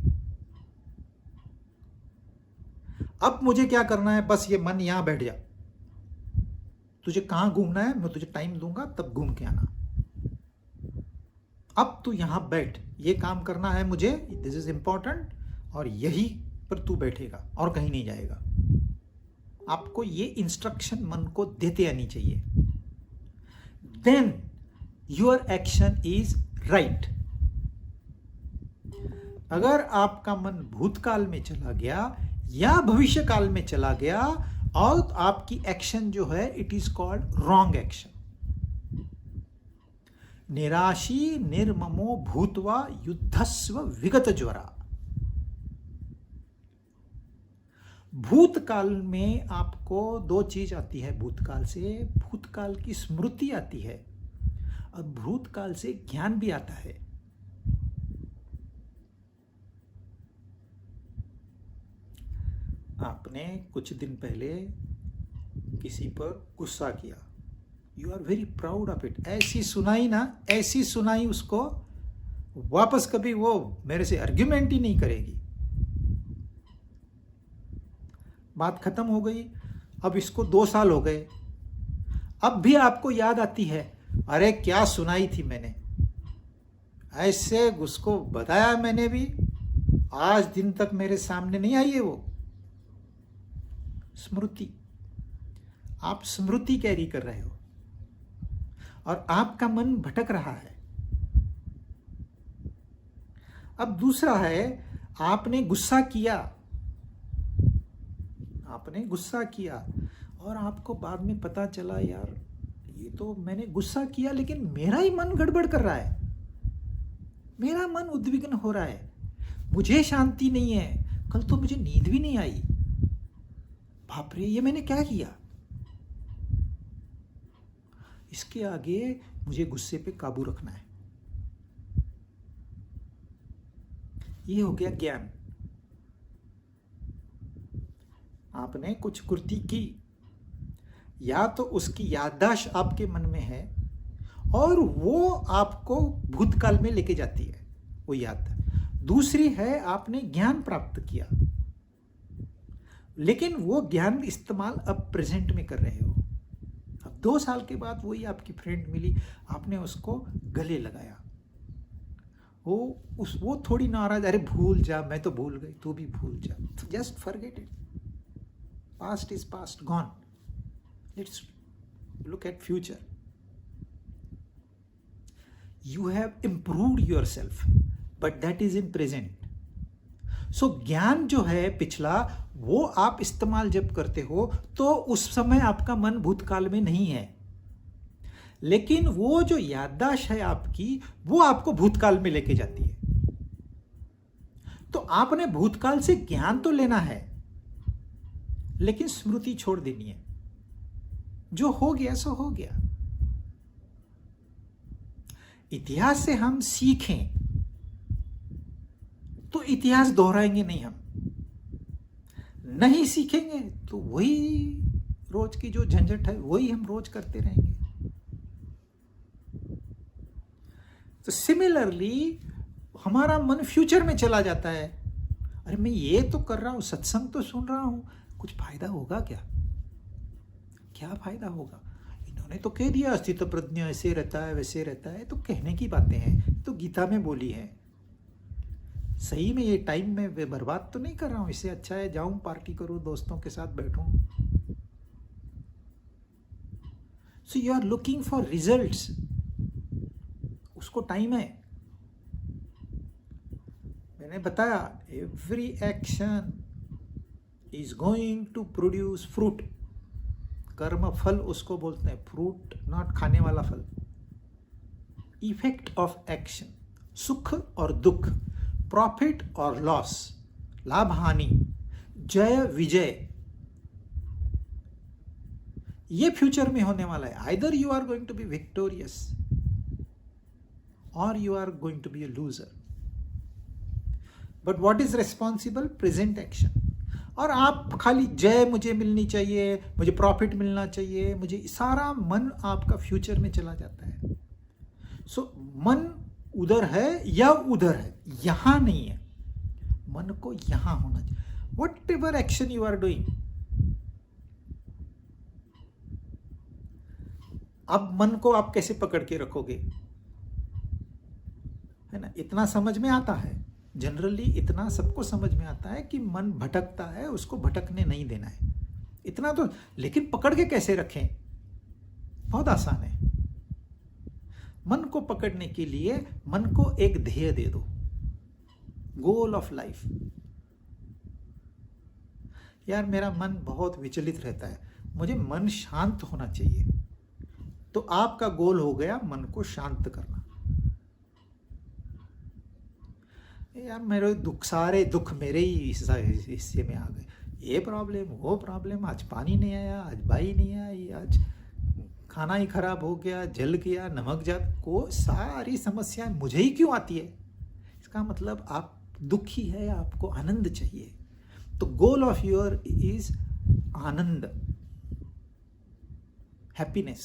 S1: अब मुझे क्या करना है, बस ये मन यहां बैठ जा, तुझे कहां घूमना है मैं तुझे टाइम दूंगा, तब घूम के आना। अब तू यहां बैठ, ये काम करना है मुझे, दिस इज इंपॉर्टेंट, और यही पर तू बैठेगा और कहीं नहीं जाएगा। आपको ये इंस्ट्रक्शन मन को देते आनी चाहिए। Then your action is right. अगर आपका मन भूतकाल में चला गया या भविष्यकाल में चला गया और आपकी एक्शन जो है, it is called wrong action. निराशी निर्ममो भूत्वा युद्धस्व विगत ज्वरा। भूतकाल में आपको दो चीज आती है भूतकाल से, भूतकाल की स्मृति आती है और भूतकाल से ज्ञान भी आता है। आपने कुछ दिन पहले किसी पर गुस्सा किया, you are very proud of it, ऐसी सुनाई ना, ऐसी सुनाई उसको, वापस कभी वो मेरे से आर्ग्यूमेंट ही नहीं करेगी। बात खत्म हो गई। अब इसको 2 साल हो गए, अब भी आपको याद आती है, अरे क्या सुनाई थी मैंने, ऐसे उसको बताया मैंने भी, आज दिन तक मेरे सामने नहीं आई है वो स्मृति। आप स्मृति कैरी कर रहे हो और आपका मन भटक रहा है। अब दूसरा है, आपने गुस्सा किया, आपने गुस्सा किया और आपको बाद में पता चला, यार ये तो मैंने गुस्सा किया लेकिन मेरा ही मन गड़बड़ कर रहा है, मेरा मन उद्विग्न हो रहा है, मुझे शांति नहीं है, कल तो मुझे नींद भी नहीं आई, बाप रे ये मैंने क्या किया। इसके आगे मुझे गुस्से पे काबू रखना है। ये हो गया ज्ञान। आपने कुछ कृति की, या तो उसकी याददाश्त आपके मन में है और वो आपको भूतकाल में लेके जाती है वो याद। दूसरी है, आपने ज्ञान प्राप्त किया लेकिन वो ज्ञान इस्तेमाल अब प्रेजेंट में कर रहे हो। अब 2 साल के बाद वही आपकी फ्रेंड मिली, आपने उसको गले लगाया, वो थोड़ी नाराज, अरे भूल जा, मैं तो भूल गई, तू भी भूल जा, just forget it, past is past, gone, let's look at future. You have improved yourself, but that is in present. सो ज्ञान जो है पिछला, वो आप इस्तेमाल जब करते हो तो उस समय आपका मन भूतकाल में नहीं है, लेकिन वो जो याददाश्त है आपकी, वो आपको भूतकाल में लेके जाती है। तो आपने भूतकाल से ज्ञान तो लेना है लेकिन स्मृति छोड़ देनी है। जो हो गया सो हो गया। इतिहास से हम सीखें तो इतिहास दोहराएंगे नहीं, हम नहीं सीखेंगे तो वही रोज की जो झंझट है वही हम रोज करते रहेंगे। तो सिमिलरली हमारा मन फ्यूचर में चला जाता है, अरे मैं ये तो कर रहा हूं, सत्संग तो सुन रहा हूं, कुछ फायदा होगा क्या, क्या फायदा होगा, इन्होंने तो कह दिया अस्तित्व प्रज्ञा ऐसे रहता है वैसे रहता है, तो कहने की बातें हैं, तो गीता में बोली है। सही में ये टाइम में बर्बाद तो नहीं कर रहा हूं, इससे अच्छा है जाऊं पार्टी करूं, दोस्तों के साथ बैठूं। So you are looking for results, उसको टाइम है। मैंने बताया every action is going to produce fruit. कर्म फल उसको बोलते हैं, फ्रूट नॉट खाने वाला फल। इफेक्ट ऑफ एक्शन, सुख और दुख, प्रॉफिट और लॉस, लाभ हानि, जय विजय, ये फ्यूचर में होने वाला है। Either you are going to be victorious और you are going to be a loser. But what is responsible? Present action. और आप खाली जय मुझे मिलनी चाहिए, मुझे प्रॉफिट मिलना चाहिए, मुझे सारा मन आपका फ्यूचर में चला जाता है। सो मन उधर है या उधर है, यहां नहीं है। मन को यहां होना चाहिए। Whatever action you are doing, अब मन को आप कैसे पकड़ के रखोगे, है ना? इतना समझ में आता है, जनरली इतना सबको समझ में आता है कि मन भटकता है, उसको भटकने नहीं देना है, इतना तो। लेकिन पकड़ के कैसे रखें, बहुत आसान है। मन को पकड़ने के लिए मन को एक ध्येय दे दो, गोल ऑफ लाइफ। यार मेरा मन बहुत विचलित रहता है, मुझे मन शांत होना चाहिए, तो आपका गोल हो गया मन को शांत करना। यार मेरे दुख, सारे दुख मेरे ही हिस्से में आ गए, ये प्रॉब्लम वो प्रॉब्लम, आज पानी नहीं आया, आज बाई नहीं आई, आज खाना ही खराब हो गया, जल गया, नमक जात को, सारी समस्याएं मुझे ही क्यों आती है? इसका मतलब आप दुखी है, आपको आनंद चाहिए। तो goal of your is Anand, happiness.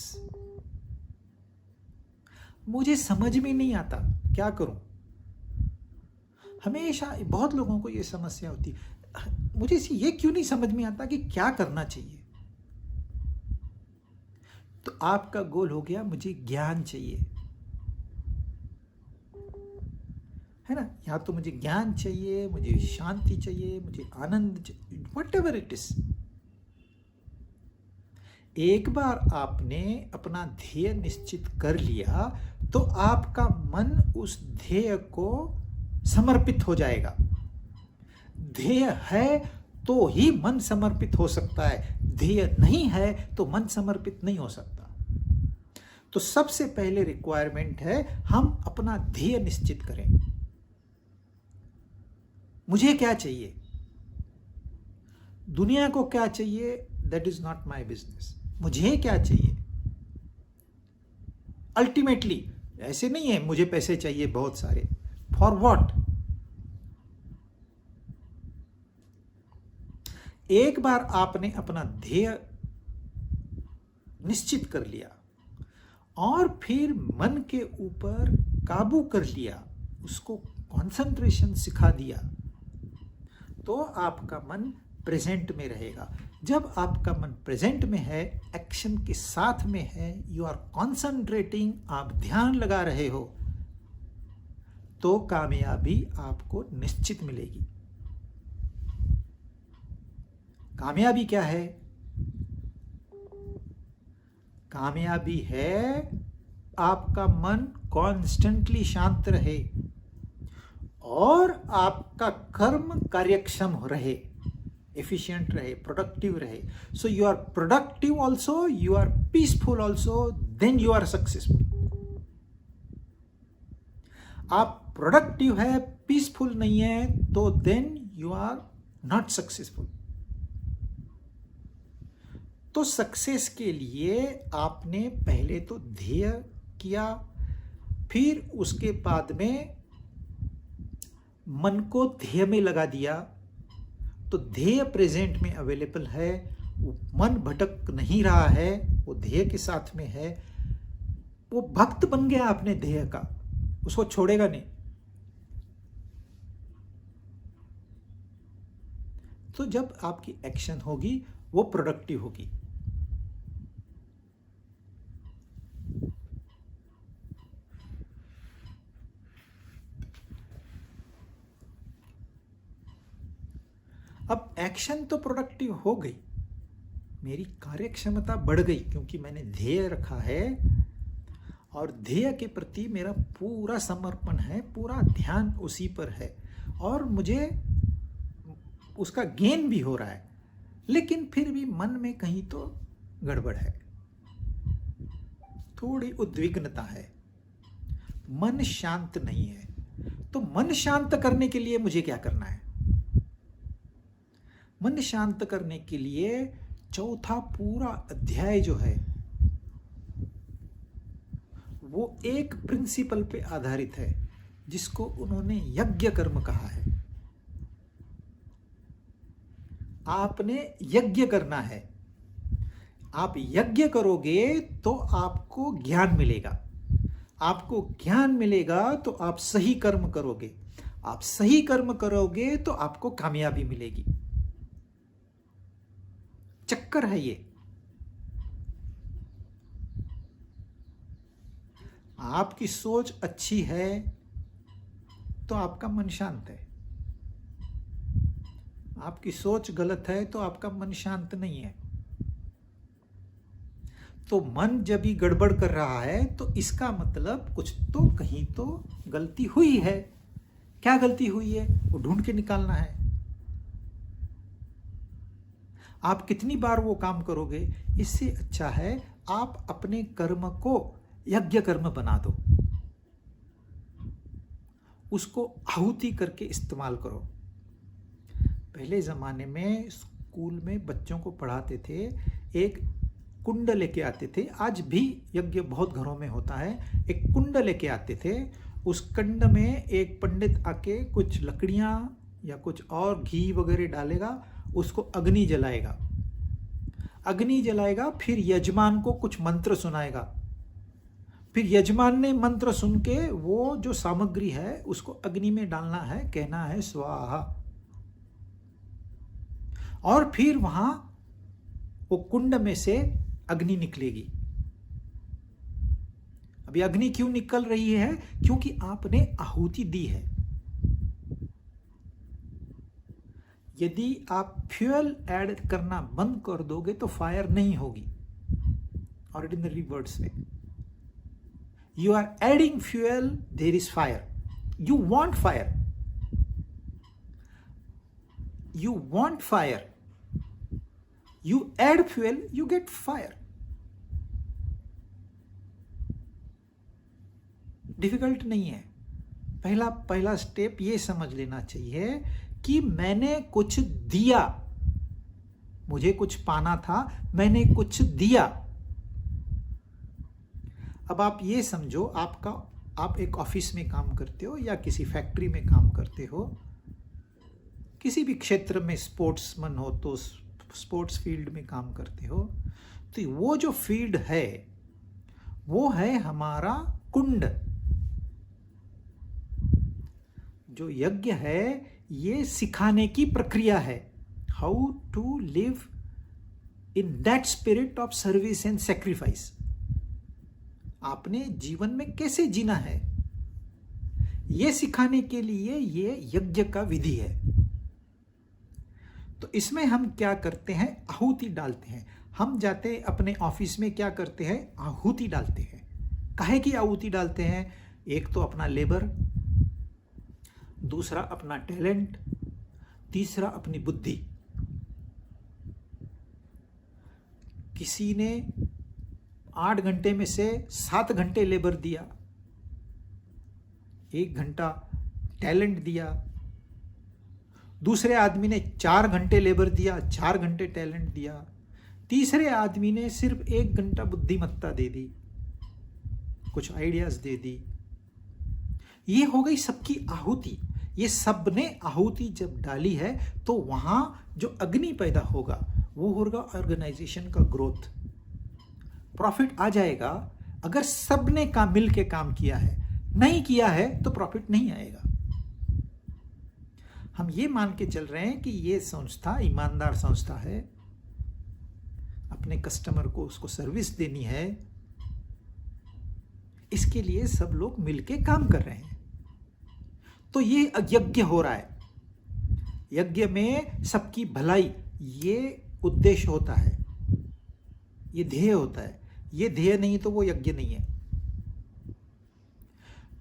S1: मुझे समझ में नहीं आता, क्या करूं? हमेशा बहुत लोगों को ये समस्या होती है, मुझे ये क्यों नहीं समझ में आता कि क्या करना चाहिए। तो आपका गोल हो गया, मुझे ज्ञान चाहिए, है ना? या तो मुझे ज्ञान चाहिए, मुझे शांति चाहिए, मुझे आनंद चाहिए, वट एवर इट इज। एक बार आपने अपना ध्येय निश्चित कर लिया तो आपका मन उस ध्येय को समर्पित हो जाएगा। ध्येय है तो ही मन समर्पित हो सकता है, ध्येय नहीं है तो मन समर्पित नहीं हो सकता। तो सबसे पहले रिक्वायरमेंट है हम अपना ध्येय निश्चित करें। मुझे क्या चाहिए, दुनिया को क्या चाहिए, that is not my business. मुझे क्या चाहिए अल्टीमेटली, ऐसे नहीं है मुझे पैसे चाहिए बहुत सारे, फॉर व्हाट? एक बार आपने अपना ध्येय निश्चित कर लिया और फिर मन के ऊपर काबू कर लिया, उसको कंसंट्रेशन सिखा दिया, तो आपका मन प्रेजेंट में रहेगा। जब आपका मन प्रेजेंट में है, एक्शन के साथ में है, यू आर कॉन्सेंट्रेटिंग, आप ध्यान लगा रहे हो, तो कामयाबी आपको निश्चित मिलेगी। कामयाबी क्या है? कामयाबी है आपका मन कॉन्स्टेंटली शांत रहे और आपका कर्म कार्यक्षम रहे, एफिशिएंट रहे, प्रोडक्टिव रहे। So you are productive also, you are peaceful also, then you are successful. आप प्रोडक्टिव है, पीसफुल नहीं है, तो then you are not successful. तो सक्सेस के लिए आपने पहले तो ध्येय किया, फिर उसके बाद में मन को ध्येय में लगा दिया, तो ध्येय प्रेजेंट में अवेलेबल है, वो मन भटक नहीं रहा है, वो ध्येय के साथ में है, वो भक्त बन गया अपने ध्येय का, उसको छोड़ेगा नहीं। तो जब आपकी एक्शन होगी वो प्रोडक्टिव होगी। अब एक्शन तो प्रोडक्टिव हो गई, मेरी कार्यक्षमता बढ़ गई क्योंकि मैंने ध्येय रखा है और ध्येय के प्रति मेरा पूरा समर्पण है, पूरा ध्यान उसी पर है और मुझे उसका गेन भी हो रहा है। लेकिन फिर भी मन में कहीं तो गड़बड़ है, थोड़ी उद्विग्नता है, मन शांत नहीं है। तो मन शांत करने के लिए मुझे क्या करना है? मन शांत करने के लिए चौथा पूरा अध्याय जो है वो एक प्रिंसिपल पे आधारित है जिसको उन्होंने यज्ञ कर्म कहा है। आपने यज्ञ करना है। आप यज्ञ करोगे तो आपको ज्ञान मिलेगा। आपको ज्ञान मिलेगा तो आप सही कर्म करोगे। आप सही कर्म करोगे तो आपको कामयाबी मिलेगी। चक्कर है ये। आपकी सोच अच्छी है तो आपका मन शांत है। आपकी सोच गलत है तो आपका मन शांत नहीं है। तो मन जब भी गड़बड़ कर रहा है तो इसका मतलब कुछ तो कहीं तो गलती हुई है। क्या गलती हुई है वो ढूंढ के निकालना है। आप कितनी बार वो काम करोगे, इससे अच्छा है आप अपने कर्म को यज्ञ कर्म बना दो, उसको आहुति करके इस्तेमाल करो। पहले ज़माने में स्कूल में बच्चों को पढ़ाते थे, एक कुंड लेके आते थे। आज भी यज्ञ बहुत घरों में होता है। एक कुंड लेके आते थे, उस कुंड में एक पंडित आके कुछ लकड़ियाँ या कुछ और घी वगैरह डालेगा, उसको अग्नि जलाएगा। अग्नि जलाएगा, फिर यजमान को कुछ मंत्र सुनाएगा। फिर यजमान ने मंत्र सुन के वो जो सामग्री है उसको अग्नि में डालना है, कहना है स्वाहा, और फिर वहां वो कुंड में से अग्नि निकलेगी। अभी अग्नि क्यों निकल रही है? क्योंकि आपने आहुति दी है। यदि आप फ्यूल ऐड करना बंद कर दोगे तो फायर नहीं होगी। ऑर्डिनरी वर्ड्स में, you are adding fuel, there is fire. You want fire, you want fire, you add fuel, you get fire. Difficult नहीं है। पहला स्टेप ये समझ लेना चाहिए कि मैंने कुछ दिया, मुझे कुछ पाना था, मैंने कुछ दिया। अब आप ये समझो, आप एक ऑफिस में काम करते हो या किसी फैक्ट्री में काम करते हो, किसी भी क्षेत्र में स्पोर्ट्समैन हो तो स्पोर्ट्स फील्ड में काम करते हो, तो वो जो फील्ड है वो है हमारा कुंड। जो यज्ञ है ये सिखाने की प्रक्रिया है, how to live in that spirit of service and sacrifice. आपने जीवन में कैसे जीना है ये सिखाने के लिए ये यज्ञ का विधि है। तो इसमें हम क्या करते हैं, आहुति डालते हैं। हम जाते अपने ऑफिस में क्या करते हैं, आहुति डालते हैं। काहे की आहुति डालते हैं? एक तो अपना लेबर, दूसरा अपना टैलेंट, तीसरा अपनी बुद्धि। किसी ने 8 घंटे में से 7 घंटे लेबर दिया, 1 घंटा टैलेंट दिया, दूसरे आदमी ने 4 घंटे लेबर दिया, 4 घंटे टैलेंट दिया, तीसरे आदमी ने सिर्फ 1 घंटा बुद्धिमत्ता दे दी, कुछ आइडियाज दे दी। ये हो गई सबकी आहुति। ये सब ने आहुति जब डाली है तो वहां जो अग्नि पैदा होगा वो होगा ऑर्गेनाइजेशन का ग्रोथ, प्रॉफिट आ जाएगा। अगर सब ने मिल के काम किया है, नहीं किया है तो प्रॉफिट नहीं आएगा। हम ये मान के चल रहे हैं कि ये संस्था ईमानदार संस्था है, अपने कस्टमर को उसको सर्विस देनी है, इसके लिए सब लोग मिलके काम कर रहे हैं, तो ये यज्ञ हो रहा है। यज्ञ में सबकी भलाई, ये उद्देश्य होता है, ये ध्येय होता है। ये ध्येय नहीं तो वो यज्ञ नहीं है।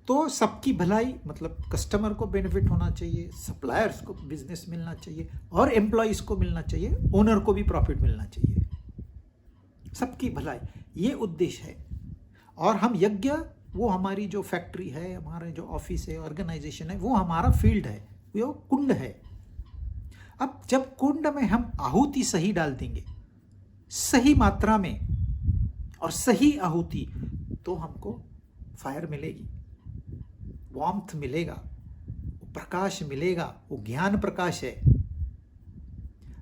S1: तो सबकी भलाई मतलब कस्टमर को बेनिफिट होना चाहिए, सप्लायर्स को बिजनेस मिलना चाहिए, और एम्प्लॉइज को मिलना चाहिए, ओनर को भी प्रॉफिट मिलना चाहिए, सबकी भलाई, ये उद्देश्य है। और हम यज्ञ, वो हमारी जो फैक्ट्री है, हमारे जो ऑफिस है, ऑर्गेनाइजेशन है, वो हमारा फील्ड है, वो कुंड है। अब जब कुंड में हम आहुति सही डाल देंगे, सही मात्रा में और सही आहुति, तो हमको फायर मिलेगी, वार्मथ मिलेगा, प्रकाश मिलेगा, वो ज्ञान प्रकाश है।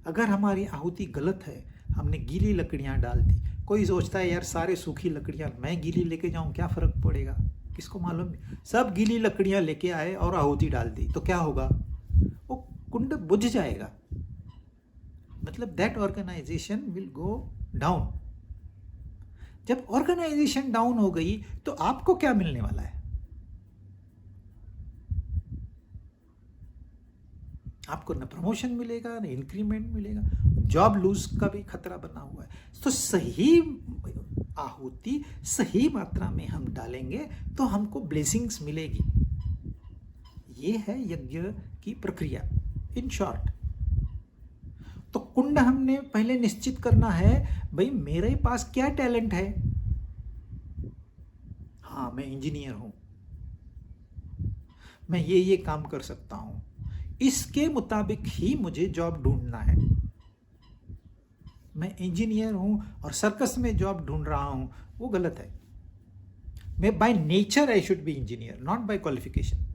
S1: अगर हमारी आहुति गलत है, हमने गीली लकड़ियां डाल दी, कोई सोचता है यार सारे सूखी लकड़ियां मैं गीली लेके जाऊं, क्या फर्क पड़ेगा, किसको मालूम। सब गीली लकड़ियां लेके आए और आहुति डाल दी तो क्या होगा, वो कुंड बुझ जाएगा, मतलब that organization will go down. जब ऑर्गेनाइजेशन डाउन हो गई तो आपको क्या मिलने वाला है, आपको न प्रमोशन मिलेगा न इंक्रीमेंट मिलेगा, जॉब लूज का भी खतरा बना हुआ है। तो सही आहुति सही मात्रा में हम डालेंगे तो हमको ब्लेसिंग्स मिलेगी। ये है यज्ञ की प्रक्रिया इन शॉर्ट। तो कुंड हमने पहले निश्चित करना है, भाई मेरे पास क्या टैलेंट है। हाँ, मैं इंजीनियर हूं, मैं ये काम कर सकता हूं, इसके मुताबिक ही मुझे जॉब ढूंढना है। मैं इंजीनियर हूं और सर्कस में जॉब ढूंढ रहा हूं, वो गलत है। मैं by nature I should be engineer, not by qualification.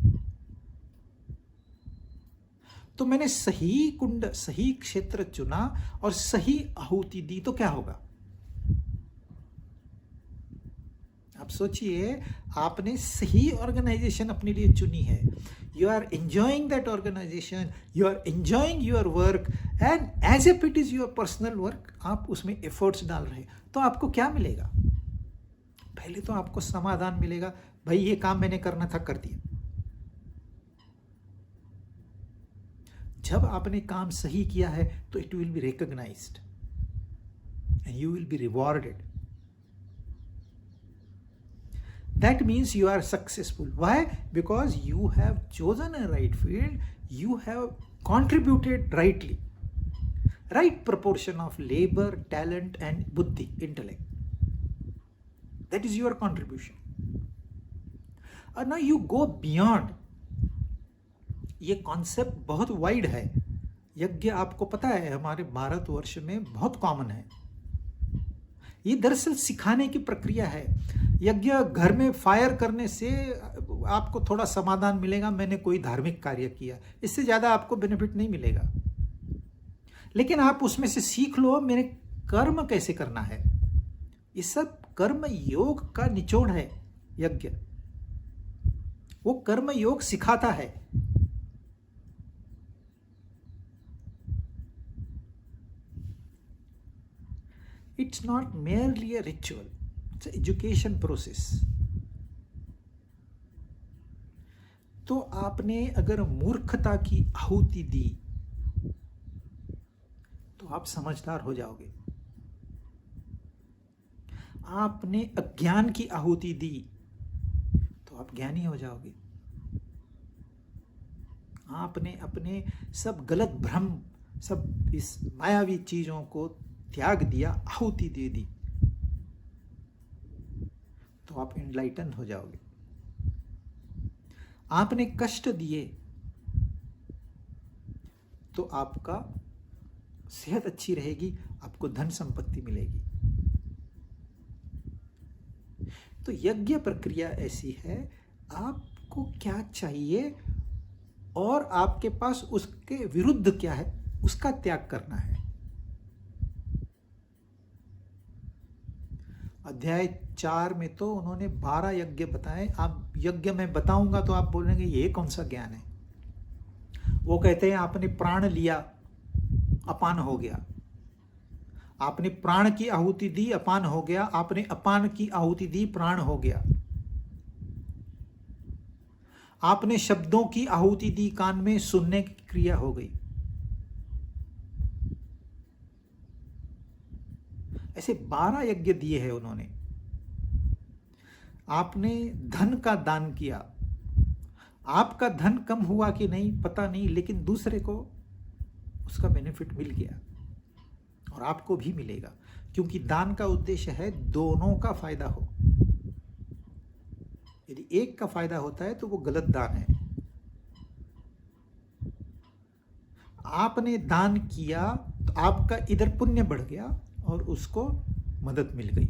S1: तो मैंने सही कुंड सही क्षेत्र चुना और सही आहुति दी तो क्या होगा। आप सोचिए, आपने सही ऑर्गेनाइजेशन अपने लिए चुनी है, you are enjoying that organization, you are enjoying your work and as if it is your personal work, आप उसमें efforts डाल रहे हैं, तो आपको क्या मिलेगा। पहले तो आपको समाधान मिलेगा, भाई ये काम मैंने करना था कर दिया। जब आपने काम सही किया है तो it will be recognized and you will be rewarded. That means you are successful. Why? Because you have chosen a right field, you have contributed rightly. Right proportion of labor, talent and buddhi, intellect. That is your contribution. And now you go beyond. ये concept बहुत wide है। यज्ञ आपको पता है हमारे भारतवर्ष में बहुत कॉमन है। ये दरअसल सिखाने की प्रक्रिया है। यज्ञ घर में फायर करने से आपको थोड़ा समाधान मिलेगा, मैंने कोई धार्मिक कार्य किया, इससे ज़्यादा आपको बेनिफिट नहीं मिलेगा। लेकिन आप उसमें से सीख लो मेरे कर्म कैसे करना है। ये सब कर्म योग का निचोड़ है यज्ञ। वो कर्म योग सिखाता है। It's not merely a ritual, it's an education process. तो आपने अगर मूर्खता की आहुति दी तो आप समझदार हो जाओगे। आपने अज्ञान की आहुति दी तो आप ज्ञानी हो जाओगे। आपने अपने सब गलत भ्रम, सब इस मायावी चीजों को त्याग दिया, आहुति दे दी, तो आप एनलाइटन हो जाओगे। आपने कष्ट दिए तो आपका सेहत अच्छी रहेगी, आपको धन संपत्ति मिलेगी। तो यज्ञ प्रक्रिया ऐसी है, आपको क्या चाहिए और आपके पास उसके विरुद्ध क्या है, उसका त्याग करना है। अध्याय 4 में तो उन्होंने 12 यज्ञ बताए। आप यज्ञ में बताऊंगा तो आप बोलेंगे ये कौन सा ज्ञान है। वो कहते हैं आपने प्राण लिया, अपान हो गया। आपने प्राण की आहुति दी, अपान हो गया। आपने अपान की आहुति दी, प्राण हो गया। आपने शब्दों की आहुति दी, कान में सुनने की क्रिया हो गई। ऐसे 12 यज्ञ दिए हैं उन्होंने। आपने धन का दान किया, आपका धन कम हुआ कि नहीं पता नहीं, लेकिन दूसरे को उसका बेनिफिट मिल गया और आपको भी मिलेगा, क्योंकि दान का उद्देश्य है दोनों का फायदा हो। यदि एक का फायदा होता है तो वो गलत दान है। आपने दान किया तो आपका इधर पुण्य बढ़ गया और उसको मदद मिल गई।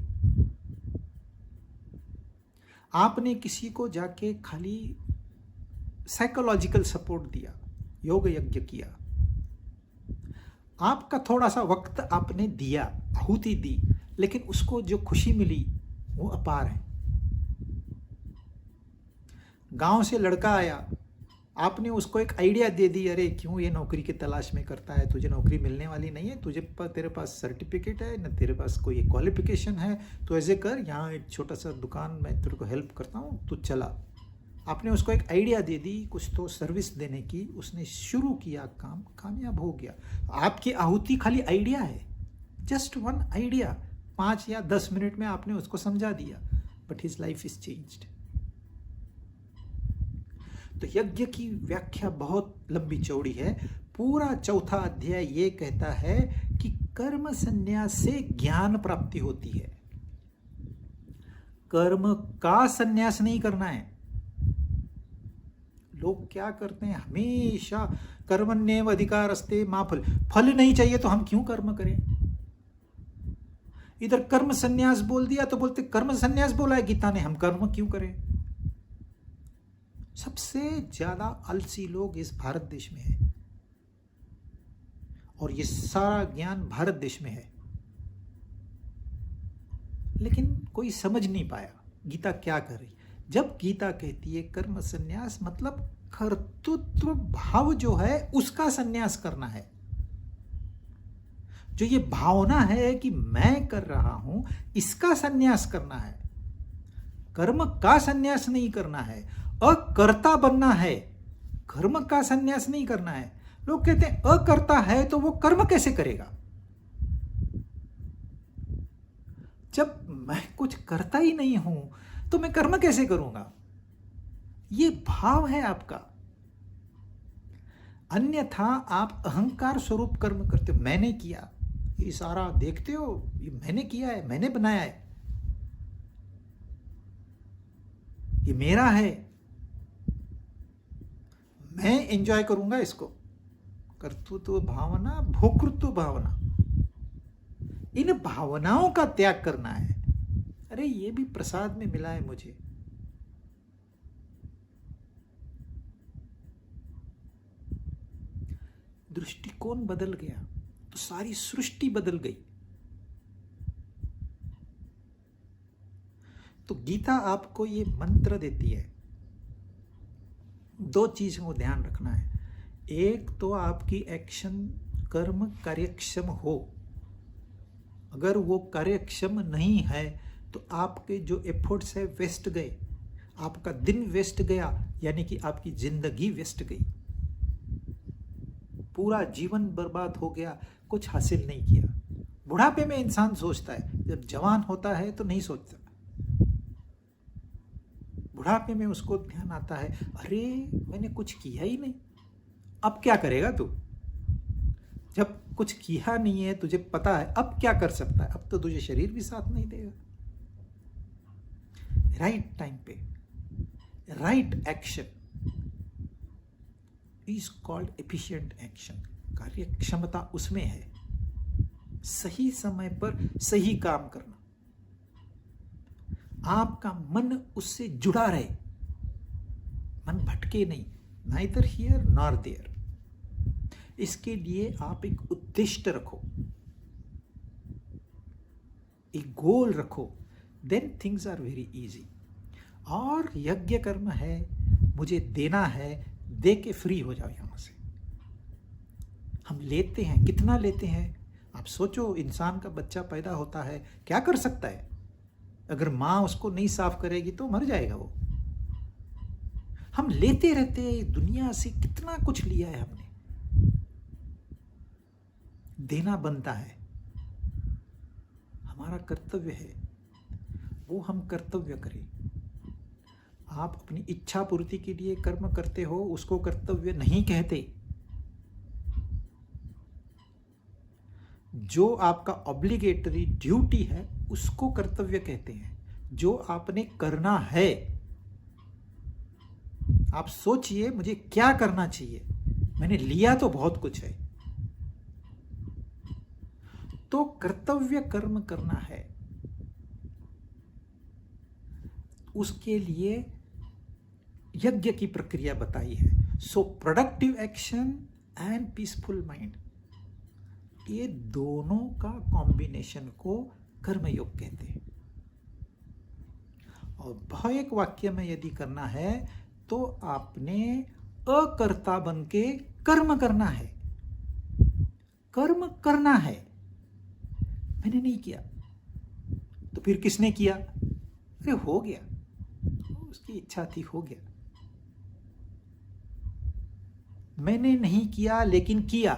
S1: आपने किसी को जाके खाली साइकोलॉजिकल सपोर्ट दिया, योग यज्ञ किया, आपका थोड़ा सा वक्त आपने दिया, आहुति दी, लेकिन उसको जो खुशी मिली वो अपार है। गांव से लड़का आया, आपने उसको एक आइडिया दे दी, अरे क्यों ये नौकरी की तलाश में करता है, तुझे नौकरी मिलने वाली नहीं है, तेरे पास सर्टिफिकेट है न तेरे पास कोई क्वालिफिकेशन है, तो ऐसे कर, यहाँ एक छोटा सा दुकान मैं तेरे को हेल्प करता हूँ, तू चला। आपने उसको एक आइडिया दे दी, कुछ तो सर्विस देने की, उसने शुरू किया काम, कामयाब हो गया। आपकी आहुति खाली आइडिया है, जस्ट वन आइडिया, 5 या 10 मिनट में आपने उसको समझा दिया, but his life is changed. तो यज्ञ की व्याख्या बहुत लंबी चौड़ी है। पूरा चौथा अध्याय ये कहता है कि कर्म संन्यास से ज्ञान प्राप्ति होती है। कर्म का संन्यास नहीं करना है। लोग क्या करते हैं, हमेशा कर्मण्येव अधिकारस्ते मा फल, फल नहीं चाहिए तो हम क्यों कर्म करें। इधर कर्म संन्यास बोल दिया तो बोलते कर्म संन्यास बोला है गीता ने, हम कर्म क्यों करें। सबसे ज्यादा आलसी लोग इस भारत देश में है, और ये सारा ज्ञान भारत देश में है, लेकिन कोई समझ नहीं पाया गीता क्या कर रही। जब गीता कहती है कर्म संन्यास, मतलब कर्तृत्व भाव जो है उसका संन्यास करना है। जो ये भावना है कि मैं कर रहा हूं, इसका संन्यास करना है। कर्म का संन्यास नहीं करना है, अकर्ता बनना है, कर्म का संन्यास नहीं करना है। लोग कहते हैं अकर्ता है तो वो कर्म कैसे करेगा। जब मैं कुछ करता ही नहीं हूं तो मैं कर्म कैसे करूंगा। ये भाव है आपका। अन्यथा आप अहंकार स्वरूप कर्म करते हो, मैंने किया, ये सारा देखते हो, ये मैंने किया है, मैंने बनाया है, ये मेरा है, मैं एंजॉय करूंगा इसको। कर्तृत्व भावना, भोक्तृत्व भावना, इन भावनाओं का त्याग करना है। अरे ये भी प्रसाद में मिला है मुझे। दृष्टिकोण बदल गया तो सारी सृष्टि बदल गई। तो गीता आपको ये मंत्र देती है, 2 चीजों को ध्यान रखना है। एक तो आपकी एक्शन कर्म कार्यक्षम हो। अगर वो कार्यक्षम नहीं है तो आपके जो एफर्ट्स है वेस्ट गए, आपका दिन वेस्ट गया, यानी कि आपकी जिंदगी वेस्ट गई, पूरा जीवन बर्बाद हो गया, कुछ हासिल नहीं किया। बुढ़ापे में इंसान सोचता है, जब जवान होता है तो नहीं सोचता। बुढ़ापे में उसको ध्यान आता है, अरे मैंने कुछ किया ही नहीं, अब क्या करेगा तू। जब कुछ किया नहीं है, तुझे पता है अब क्या कर सकता है, अब तो तुझे शरीर भी साथ नहीं देगा। राइट टाइम पे right action is called efficient action. कार्यक्षमता उसमें है, सही समय पर सही काम करना, आपका मन उससे जुड़ा रहे, मन भटके नहीं, नाइदर हियर नॉर देयर। इसके लिए आप एक उद्देश्य रखो, एक गोल रखो, then things are very easy. और यज्ञ कर्म है, मुझे देना है, दे के फ्री हो जाओ यहां से। हम लेते हैं, कितना लेते हैं आप सोचो। इंसान का बच्चा पैदा होता है, क्या कर सकता है। अगर मां उसको नहीं साफ करेगी तो मर जाएगा वो। हम लेते रहते हैं, दुनिया से कितना कुछ लिया है हमने, देना बनता है, हमारा कर्तव्य है, वो हम कर्तव्य करें। आप अपनी इच्छा पूर्ति के लिए कर्म करते हो, उसको कर्तव्य नहीं कहते। जो आपका ऑब्लिगेटरी ड्यूटी है उसको कर्तव्य कहते हैं, जो आपने करना है। आप सोचिए मुझे क्या करना चाहिए, मैंने लिया तो बहुत कुछ है, तो कर्तव्य कर्म करना है। उसके लिए यज्ञ की प्रक्रिया बताई है। So productive action and peaceful mind. ये दोनों का कॉम्बिनेशन को कर्मयोग कहते हैं। और भाविक वाक्य में यदि करना है तो आपने अकर्ता बन के कर्म करना है। कर्म करना है, मैंने नहीं किया तो फिर किसने किया? अरे हो गया, उसकी इच्छा थी, हो गया। मैंने नहीं किया लेकिन किया,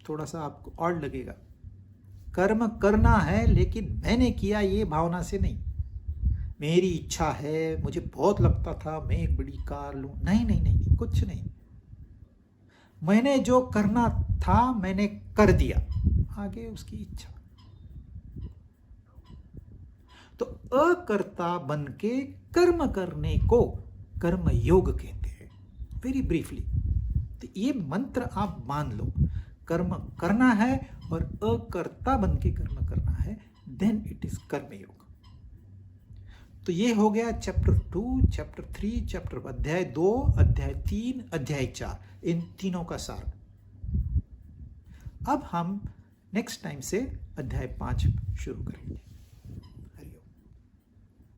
S1: थोड़ा सा आपको और लगेगा। कर्म करना है लेकिन मैंने किया, ये भावना से नहीं। मेरी इच्छा है, मुझे बहुत लगता था मैं एक बड़ी कार लूं, नहीं नहीं नहीं, नहीं, कुछ नहीं। मैंने जो करना था मैंने कर दिया, आगे उसकी इच्छा। तो अकर्ता बन के कर्म करने को कर्म योग कहते हैं, वेरी ब्रीफली। तो ये मंत्र आप मान लो, कर्म करना है और अकर्ता बन के कर्म करना है, देन इट इज कर्म योग। तो ये हो गया चैप्टर 2, चैप्टर 3, चैप्टर अध्याय 2, अध्याय 3, अध्याय 4, इन तीनों का सार। अब हम नेक्स्ट टाइम से अध्याय 5 शुरू करेंगे।